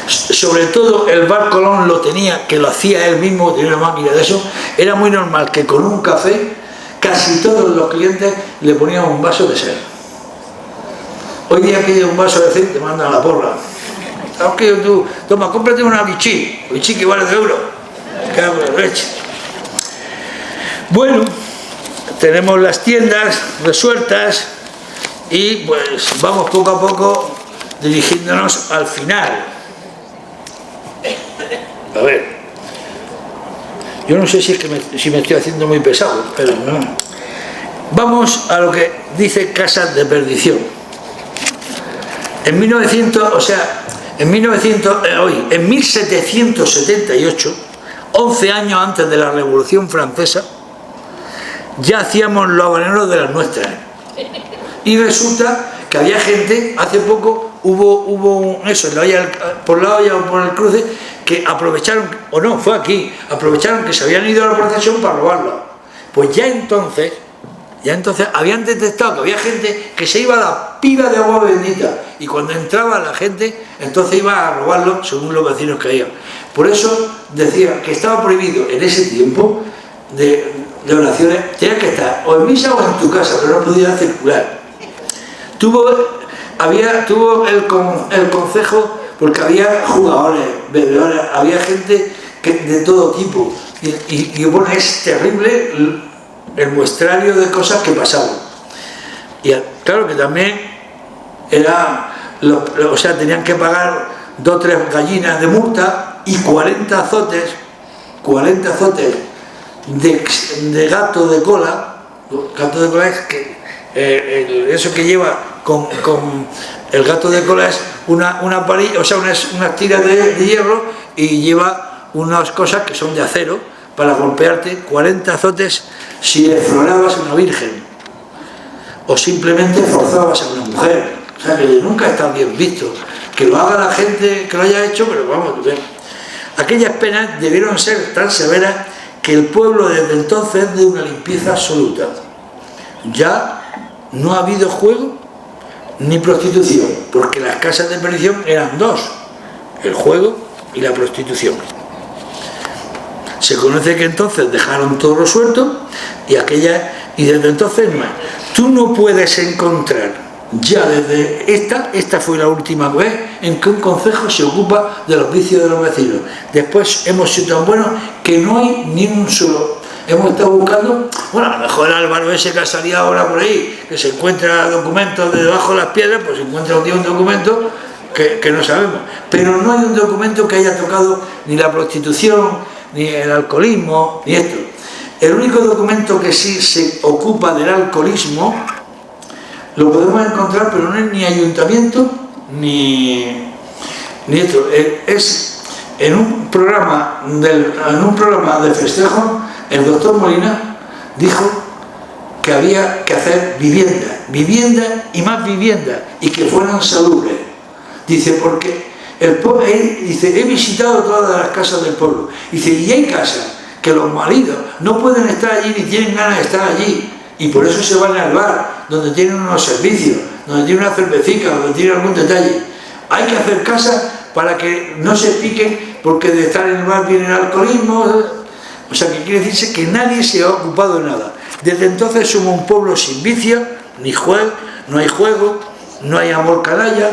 sobre todo el bar Colón lo tenía, que lo hacía él mismo, tenía una máquina de eso, era muy normal que con un café casi todos los clientes le ponían un vaso de ser. Hoy día que un vaso de ser te mandan a la porra. ¿Sabes qué? Tú, toma, cómprate una bichí que vale €2. Cago en la leche. Bueno, tenemos las tiendas resueltas y pues vamos poco a poco dirigiéndonos al final. A ver, yo no sé si es que si me estoy haciendo muy pesado, pero no. Vamos a lo que dice Casas de Perdición. En 1778, 11 años antes de la Revolución Francesa, ya hacíamos los habaneros de las nuestras. Y resulta que había gente, hace poco hubo eso, por la olla o por el cruce, que aprovecharon, o no, fue aquí, aprovecharon que se habían ido a la procesión para robarlo. Pues ya entonces habían detectado que había gente que se iba a la pila de agua bendita, y cuando entraba la gente, entonces iba a robarlo según los vecinos creían. Por eso decía que estaba prohibido en ese tiempo de oraciones, tenía que estar o en misa o en tu casa, pero no podía circular. Tuvo el concejo, porque había jugadores, bebedores, había gente de todo tipo, y bueno, es terrible el muestrario de cosas que pasaban. Y claro que también tenían que pagar 2 o 3 gallinas de multa y 40 azotes de gato de cola. Gato de cola es que eso que lleva con el gato de cola es una varilla, o sea, unas tiras de hierro, y lleva unas cosas que son de acero para golpearte. 40 azotes si deflorabas a una virgen o simplemente forzabas a una mujer. O sea, que nunca está bien visto. Que lo haga la gente que lo haya hecho, pero vamos, aquellas penas debieron ser tan severas que el pueblo desde entonces es de una limpieza absoluta. Ya no ha habido juego ni prostitución, porque las casas de perdición eran 2, el juego y la prostitución. Se conoce que entonces dejaron todo resuelto, y desde entonces no hay. Tú no puedes encontrar ya desde esta fue la última vez en que un concejo se ocupa de los vicios de los vecinos. Después hemos sido tan buenos que no hay ni un solo. Hemos estado buscando, bueno, a lo mejor el Álvaro ese que ha salido ahora por ahí, que se encuentra documentos de debajo de las piedras, pues se encuentra un documento que no sabemos, pero no hay un documento que haya tocado ni la prostitución, ni el alcoholismo, ni esto. El único documento que sí se ocupa del alcoholismo lo podemos encontrar, pero no es ni ayuntamiento ni esto. Es en un programa de festejo. El doctor Molina dijo que había que hacer vivienda y más vivienda, y que fueran salubres. Dice, porque dice, he visitado todas las casas del pueblo. Dice, y hay casas que los maridos no pueden estar allí ni tienen ganas de estar allí, y por eso se van al bar, donde tienen unos servicios, donde tienen una cervecita, donde tienen algún detalle. Hay que hacer casas para que no se piquen, porque de estar en el bar viene el alcoholismo. O sea, que quiere decirse que nadie se ha ocupado de nada. Desde entonces somos un pueblo sin vicio, ni juego, no hay juego, no hay amor canalla,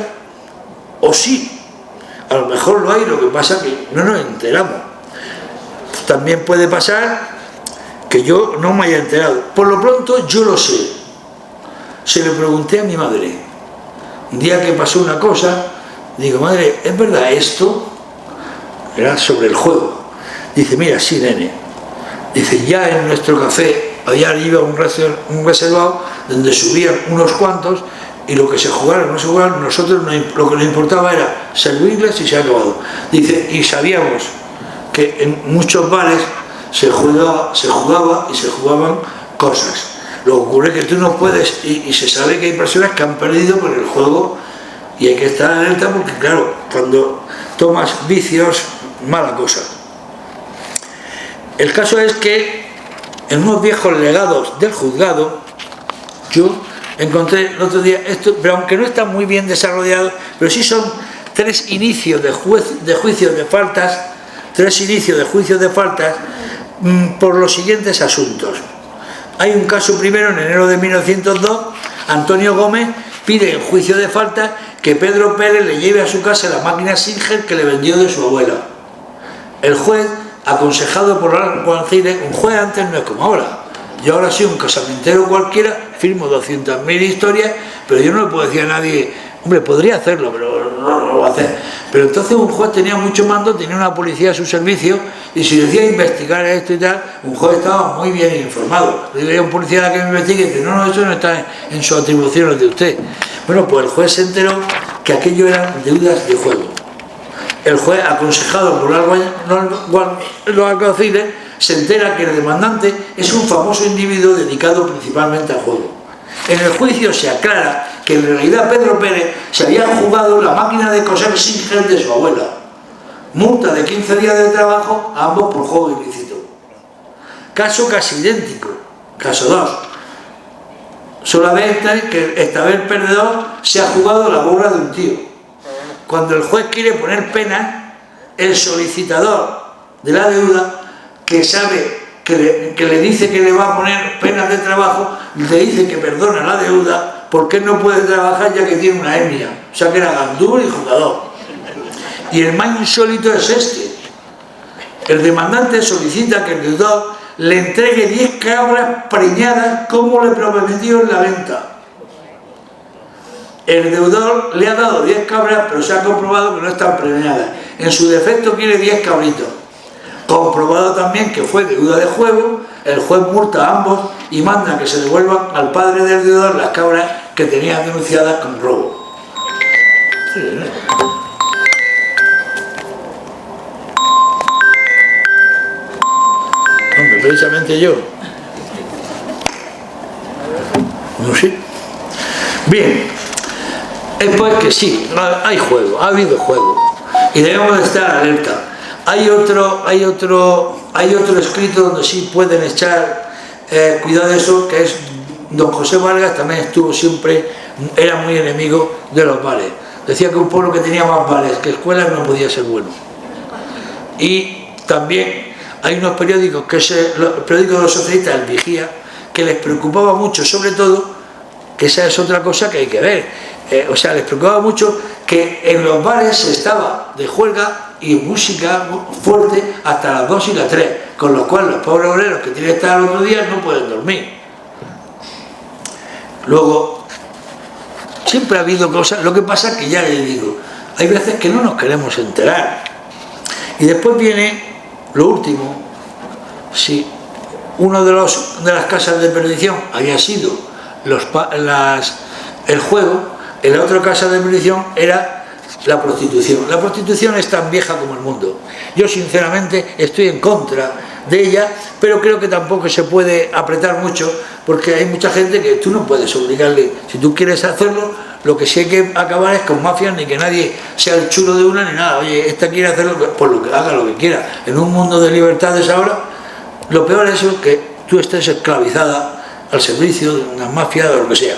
o sí, a lo mejor lo hay, lo que pasa es que no nos enteramos. También puede pasar que yo no me haya enterado. Por lo pronto yo lo sé. Se lo pregunté a mi madre. Un día que pasó una cosa, digo, madre, ¿es verdad esto? Era sobre el juego. Dice, mira, sí, nene. Dice, ya en nuestro café, allá iba un reservado donde subían unos cuantos, y lo que se jugara o no se jugara, nosotros lo que nos importaba era servirles y se ha acabado. Dice, y sabíamos que en muchos bares se jugaba y se jugaban cosas. Lo que ocurre es que tú no puedes, y se sabe que hay personas que han perdido por el juego, y hay que estar alerta, porque claro, cuando tomas vicios, mala cosa. El caso es que en unos viejos legados del juzgado, yo encontré el otro día esto, pero aunque no está muy bien desarrollado, pero sí son 3 inicios de juicios de faltas, 3 inicios de juicios de faltas por los siguientes asuntos. Hay un caso primero en enero de 1902, Antonio Gómez pide en juicio de falta que Pedro Pérez le lleve a su casa la máquina Singer que le vendió de su abuela. El juez, aconsejado por los alguaciles, un juez antes no es como ahora. Yo ahora soy un casamentero cualquiera, firmo 200.000 historias, pero yo no le puedo decir a nadie, hombre, podría hacerlo, pero no lo va a hacer. Pero entonces un juez tenía mucho mando, tenía una policía a su servicio, y si decía investigar esto y tal, un juez estaba muy bien informado. Le diría a un policía que me investigue y dice, no, eso no está en sus atribuciones de usted. Bueno, pues el juez se enteró que aquello eran deudas de juego. El juez, aconsejado por los alguaciles, se entera que el demandante es un famoso individuo dedicado principalmente al juego. En el juicio se aclara que en realidad Pedro Pérez se había jugado la máquina de coser Singer de su abuela. Multa de 15 días de trabajo, ambos por juego ilícito. Caso casi idéntico, caso 2. Solamente que esta vez el perdedor se ha jugado la gorra de un tío. Cuando el juez quiere poner pena, el solicitador de la deuda, que sabe que le dice que le va a poner penas de trabajo, le dice que perdona la deuda porque él no puede trabajar ya que tiene una hernia. O sea que era gandul y jugador. Y el más insólito es este. El demandante solicita que el deudor le entregue 10 cabras preñadas como le prometió en la venta. El deudor le ha dado 10 cabras, pero se ha comprobado que no están preñadas. En su defecto quiere 10 cabritos. Comprobado también que fue deuda de juego, el juez multa a ambos y manda que se devuelvan al padre del deudor las cabras que tenían denunciadas con robo. Hombre, precisamente yo. No sé. Bien, es pues que sí, hay juego, ha habido juego y debemos de estar alerta. Hay otro escrito donde sí pueden echar cuidado de eso, que es don José Vargas, también estuvo siempre, era muy enemigo de los vales. Decía que un pueblo que tenía más vales que escuelas no podía ser bueno. Y también hay unos periódicos, que es el periódico de los socialistas, el Vigía, que les preocupaba mucho, sobre todo, que esa es otra cosa que hay que ver, o sea, les preocupaba mucho que en los bares se estaba de juerga y música fuerte hasta las 2 y las 3, con lo cual los pobres obreros que tienen que estar al otro día no pueden dormir. Luego, siempre ha habido cosas, lo que pasa es que ya les digo, hay veces que no nos queremos enterar. Y después viene lo último, si uno de las casas de perdición había sido el juego, en la otra casa de perdición era la prostitución. La prostitución es tan vieja como el mundo. Yo sinceramente estoy en contra de ella, pero creo que tampoco se puede apretar mucho, porque hay mucha gente que tú no puedes obligarle. Si tú quieres hacerlo, lo que sí hay que acabar es con mafias, ni que nadie sea el chulo de una ni nada. Oye, esta quiere hacerlo, pues lo que haga, lo que quiera. En un mundo de libertades ahora, lo peor es eso, que tú estés esclavizada al servicio de una mafia o lo que sea.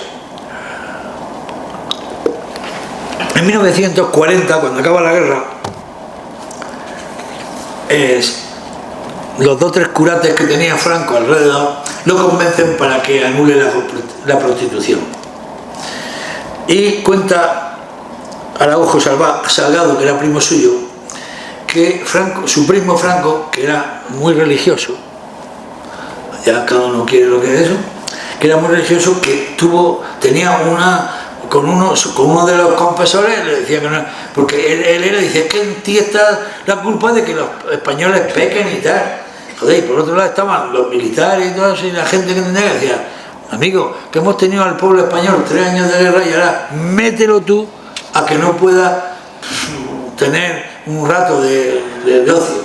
En 1940, cuando acaba la guerra, los 2 o 3 curates que tenía Franco alrededor lo convencen para que anule la prostitución. Y cuenta Araujo Salgado, que era primo suyo, que su primo Franco, que era muy religioso, ya cada uno quiere lo que es eso, que era muy religioso, que tenía con uno de los confesores, le decía que no, porque él dice, es que en ti está la culpa de que los españoles pequen y tal. Joder, y por otro lado estaban los militares y todo eso, y la gente que entendía, que decía, amigo, que hemos tenido al pueblo español 3 años de guerra y ahora mételo tú a que no pueda tener un rato de ocio.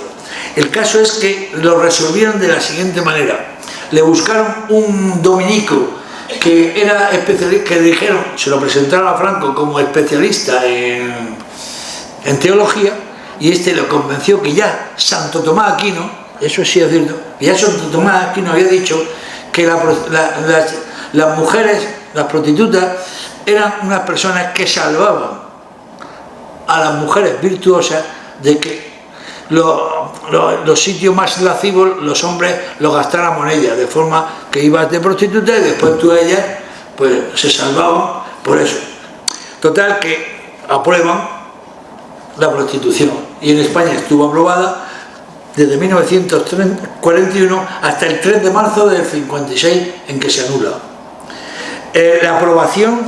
El caso es que lo resolvieron de la siguiente manera. Le buscaron un dominico que era especialista, que dijeron, se lo presentaron a Franco como especialista en teología, y este lo convenció que ya Santo Tomás Aquino, eso sí es cierto, ya Santo Tomás Aquino había dicho que las mujeres las prostitutas eran unas personas que salvaban a las mujeres virtuosas de que los sitios más lascivos los hombres los gastaran en ellas, de forma que ibas de prostituta y después tú ellas pues se salvaban por eso. Total que aprueban la prostitución y en España estuvo aprobada desde 1941 hasta el 3 de marzo del 56 en que se anula. La aprobación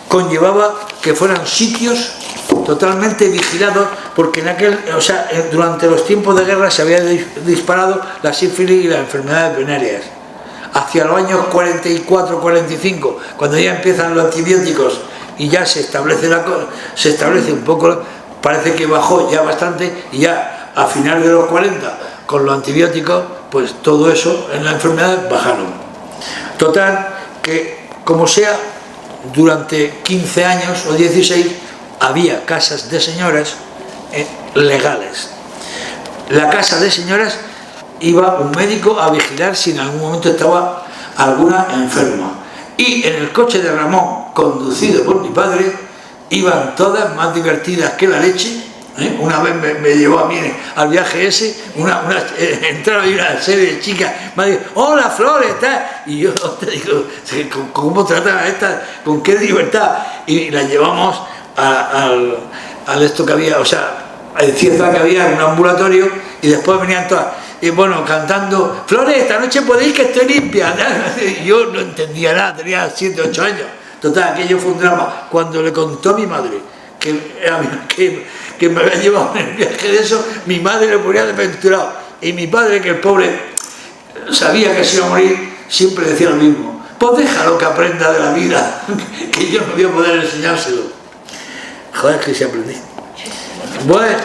conllevaba que fueran sitios totalmente vigilados, porque durante los tiempos de guerra se había disparado la sífilis y las enfermedades venéreas. Hacia los años 44-45, cuando ya empiezan los antibióticos y ya se establece un poco, parece que bajó ya bastante, y ya a finales de los 40 con los antibióticos pues todo eso en las enfermedades bajaron. Total que como sea, durante 15 años o 16 había casas de señoras legales. La casa de señoras iba un médico a vigilar si en algún momento estaba alguna enferma, y en el coche de Ramón, conducido por mi padre, iban todas más divertidas que la leche. Una vez me llevó a mí al viaje ese, entraron ahí una serie de chicas, me dijo, hola Flores, ¿estás? Y yo te digo, ¿cómo tratan a estas? ¿Con qué libertad? Y las llevamos al esto que había, o sea, en Cieza que había un ambulatorio, y después venían todas, y bueno, cantando, Flores, esta noche podéis que estoy limpia. Y yo no entendía nada, tenía 7 o 8 años. Total, aquello fue un drama. Cuando le contó a mi madre que me había llevado en el viaje de eso, mi madre le ponía desventurado, y mi padre, que el pobre sabía que se iba a morir, siempre decía lo mismo, pues déjalo que aprenda de la vida, que yo no voy a poder enseñárselo. Joder, que se aprendí. Bueno,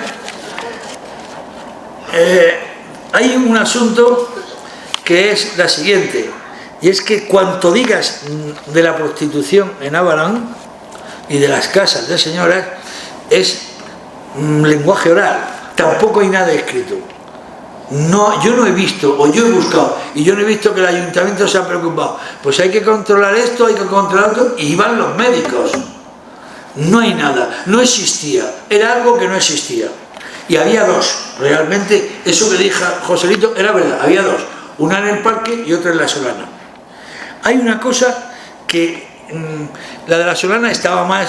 hay un asunto que es la siguiente, y es que cuanto digas de la prostitución en Abarán y de las casas de señoras es lenguaje oral, tampoco hay nada escrito. No, yo no he visto, o yo he buscado, y yo no he visto que el ayuntamiento se ha preocupado. Pues hay que controlar esto, hay que controlar esto, y van los médicos. No hay nada, no existía, era algo que no existía. Y había dos, realmente, eso que dijo Joselito era verdad, había dos, una en el parque y otra en la Solana. Hay una cosa que la de la Solana estaba más,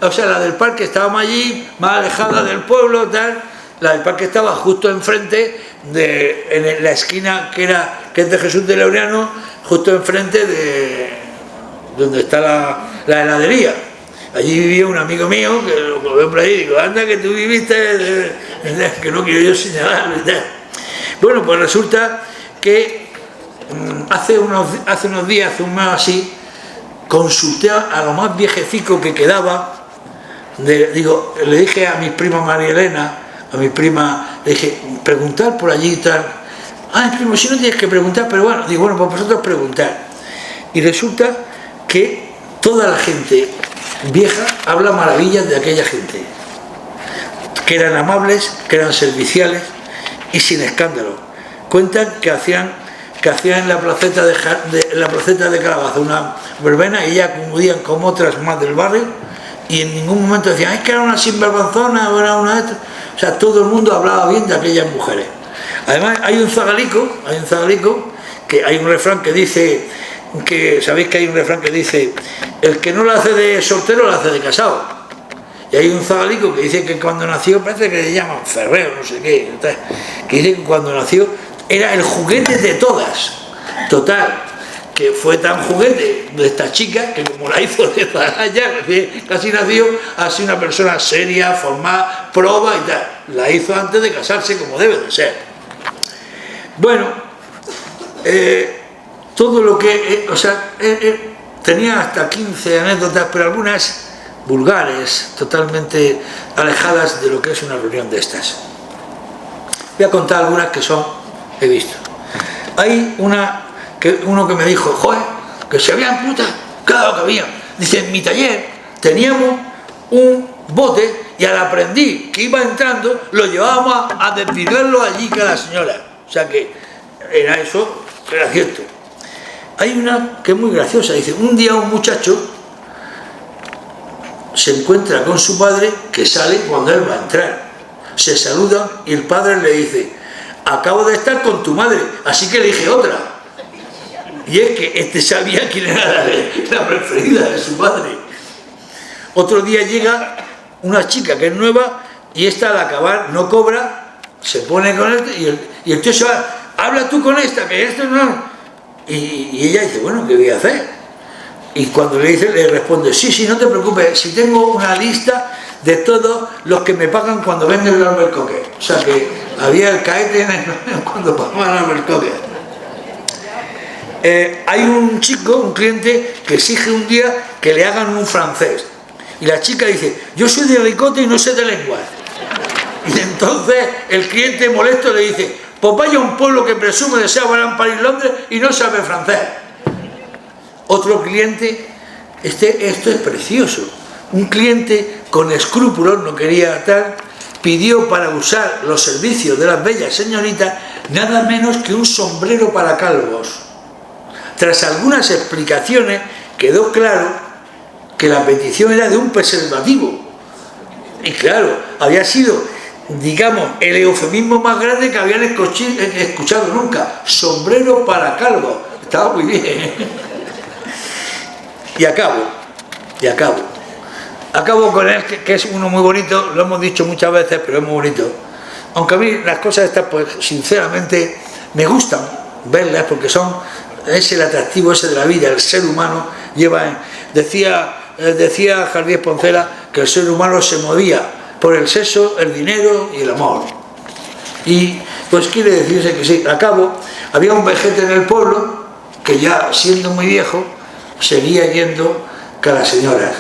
o sea, la del parque estaba más allí, más alejada del pueblo, tal. La del parque estaba justo enfrente, en la esquina que es de Jesús de Laureano, justo enfrente de donde está la heladería. Allí vivía un amigo mío, que lo veo por ahí, y digo, anda que tú viviste, que no quiero yo señalarlo y tal. Bueno, pues resulta que hace unos días, hace un mes así, consulté a lo más viejecico que quedaba, le dije a mi prima María Elena, a mi prima, le dije, preguntar por allí y tal. Ah, primo, si no tienes que preguntar, pero bueno, digo, bueno, pues vosotros preguntar. Y resulta que toda la gente vieja habla maravillas de aquella gente, que eran amables, que eran serviciales y sin escándalo. Cuentan que hacían en la placeta de Calabaza una verbena, y ya acudían como otras más del barrio, y en ningún momento decían, es que era una sinvergonzona o era una de estas. O sea, todo el mundo hablaba bien de aquellas mujeres. Además hay un zagalico, que hay un refrán que dice, sabéis que hay un refrán que dice, el que no lo hace de soltero lo hace de casado. Y hay un zagalico que dice que cuando nació, parece que le llaman Ferrero, no sé qué, que dice que cuando nació era el juguete de todas. Total, que fue tan juguete de esta chica que como la hizo de allá, casi nació así una persona seria, formada, proba y tal. La hizo antes de casarse, como debe de ser. Bueno, todo lo que, tenía hasta 15 anécdotas, pero algunas vulgares, totalmente alejadas de lo que es una reunión de estas. Voy a contar algunas que he visto. Hay uno que me dijo, joder, que se habían putas, claro que había. Dice, en mi taller teníamos un bote y al aprendiz que iba entrando lo llevábamos a desvirgarlo allí que a la señora. O sea que era cierto. hay una que es muy graciosa. Dice, un día un muchacho se encuentra con su padre que sale cuando él va a entrar. Se saludan y el padre le dice, acabo de estar con tu madre, así que elige otra. Y es que este sabía quién era la preferida de su padre. Otro día llega una chica que es nueva y esta al acabar no cobra, se pone con él y el tío se va, habla tú con esta, que esto no... Y ella dice, bueno, ¿qué voy a hacer? Y cuando le dice, le responde, sí, no te preocupes, si tengo una lista de todos los que me pagan cuando venden el albelcoque. O sea que había el caete cuando pagaban el albelcoque. Hay un chico, un cliente, que exige un día que le hagan un francés. Y la chica dice, yo soy de Ricote y no sé de lenguas. Y entonces el cliente molesto le dice, pues vaya a un pueblo que presume de ser Gran París, Londres y no sabe francés. Otro cliente, esto es precioso, un cliente con escrúpulos, no quería tal, pidió para usar los servicios de las bellas señoritas nada menos que un sombrero para calvos. Tras algunas explicaciones quedó claro que la petición era de un preservativo. Y claro, había sido, digamos, el eufemismo más grande que habían escuchado nunca. Sombrero para calvos. Estaba muy bien. Y acabo con él, que es uno muy bonito, lo hemos dicho muchas veces, pero es muy bonito. Aunque a mí las cosas estas, pues sinceramente, me gustan verlas porque es el atractivo ese de la vida, el ser humano lleva... Decía Javier Poncela que el ser humano se movía por el sexo, el dinero y el amor. Y pues quiere decirse que sí. Acabo, había un vejete en el pueblo que ya siendo muy viejo seguía yendo con las señoras.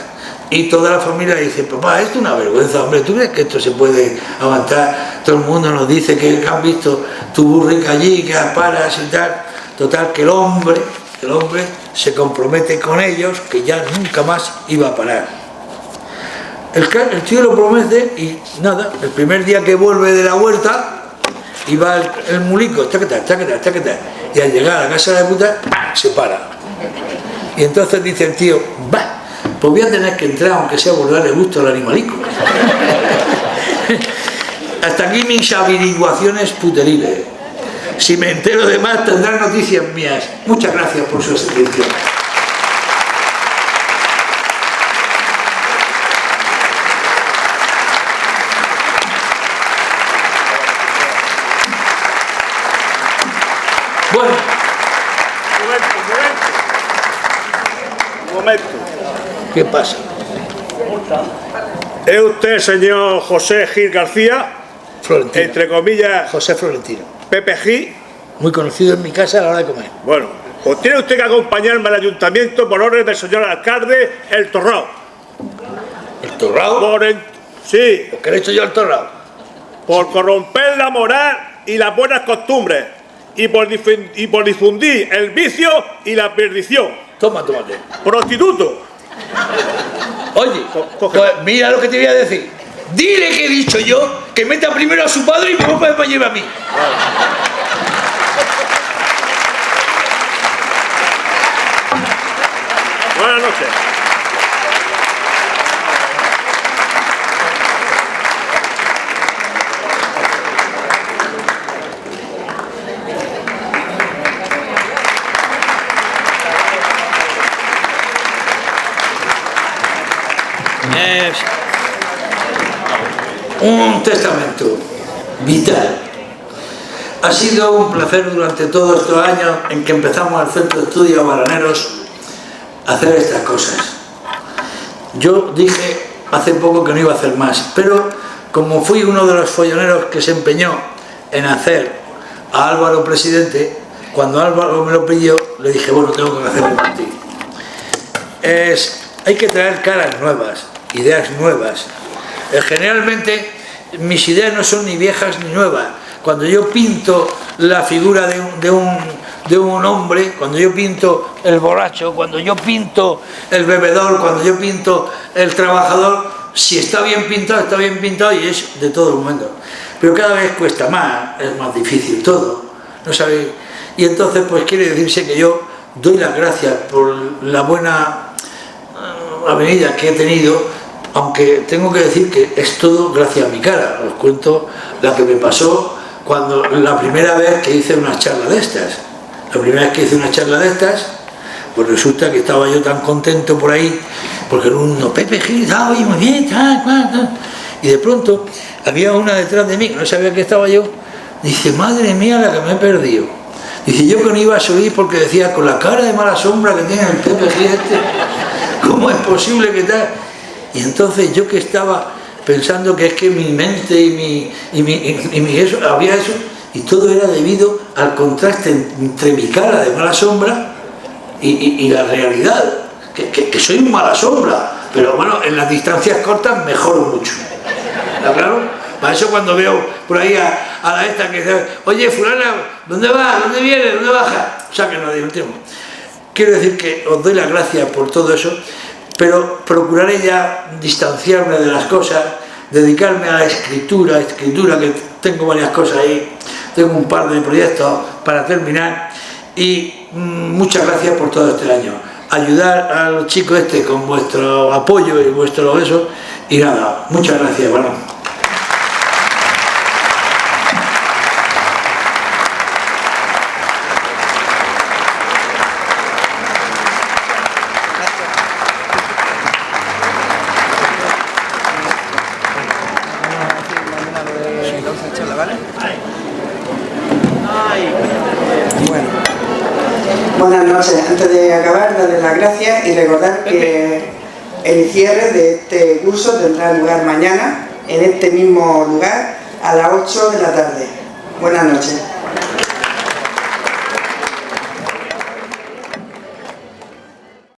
Y toda la familia dice, papá, esto es una vergüenza, hombre, ¿tú crees que esto se puede aguantar? Todo el mundo nos dice que han visto tu burrica allí, que paras y tal. Total, que el hombre se compromete con ellos, que ya nunca más iba a parar. El tío lo promete y nada, el primer día que vuelve de la huerta, iba el mulico, taqueta, y al llegar a la casa de la puta, se para. Y entonces dice el tío, va, pues voy a tener que entrar, aunque sea por darle gusto al animalico. Hasta aquí mis averiguaciones puteriles. Si me entero de más, tendrán noticias mías. Muchas gracias por su atención. Bueno. Un momento. ¿Qué pasa? ¿Es usted, señor José Gil García? Florentino. Entre comillas, José Florentino. Pepe Gil. Muy conocido en mi casa a la hora de comer. Bueno, pues tiene usted que acompañarme al ayuntamiento por orden del señor alcalde El Torrao. ¿El torrao? Sí, ¿Por qué le he hecho yo al torrao? por corromper la moral y las buenas costumbres y por difundir el vicio y la perdición. Tómate. Prostituto. Oye, Coge. pues mira lo que te voy a decir. Dile que he dicho yo que meta primero a su padre y después me lleve a mí. Buenas noches. Es un testamento vital. Ha sido un placer durante todos estos años en que empezamos al Centro de Estudios Baraneros a hacer estas cosas. Yo dije hace poco que no iba a hacer más, pero como fui uno de los folloneros que se empeñó en hacer a Álvaro presidente, cuando Álvaro me lo pidió, le dije, bueno, tengo que hacerlo por ti. Hay que traer caras nuevas, ideas nuevas. Generalmente mis ideas no son ni viejas ni nuevas. Cuando yo pinto la figura de un hombre, cuando yo pinto el borracho, cuando yo pinto el bebedor, cuando yo pinto el trabajador, si está bien pintado y es de todo el mundo. Pero cada vez cuesta más, es más difícil todo, ¿no sabéis? Y entonces pues quiere decirse que yo doy las gracias por la buena avenida que he tenido, aunque tengo que decir que es todo gracias a mi cara. Os cuento la que me pasó cuando la primera vez que hice una charla de estas. La primera vez que hice una charla de estas, pues resulta que estaba yo tan contento por ahí, porque uno, Pepe Gil, oye, muy bien, tal. Y de pronto había una detrás de mí, que no sabía que estaba yo. Dice, madre mía, la que me he perdido. Dice, yo que no iba a subir porque decía, con la cara de mala sombra que tiene el Pepe Gil este, ¿cómo es posible que tal? Y entonces yo que estaba pensando que es que mi mente y mi eso, había eso, y todo era debido al contraste entre mi cara de mala sombra y la realidad, que soy un mala sombra, pero bueno, en las distancias cortas mejoro mucho. ¿Está claro? Para eso cuando veo por ahí a la esta que dice, oye, fulana, ¿dónde vas? ¿Dónde vienes? ¿Dónde bajas? O sea, que nos divertimos. Quiero decir que os doy las gracias por todo eso, pero procuraré ya distanciarme de las cosas, dedicarme a la escritura, que tengo varias cosas ahí, tengo un par de proyectos para terminar, y muchas gracias por todo este año. Ayudar a los chicos con vuestro apoyo y vuestro eso, y nada, muchas gracias, bueno. Buenas noches. Antes de acabar, darles las gracias y recordar que el cierre de este curso tendrá lugar mañana en este mismo lugar a las 8 de la tarde. Buenas noches.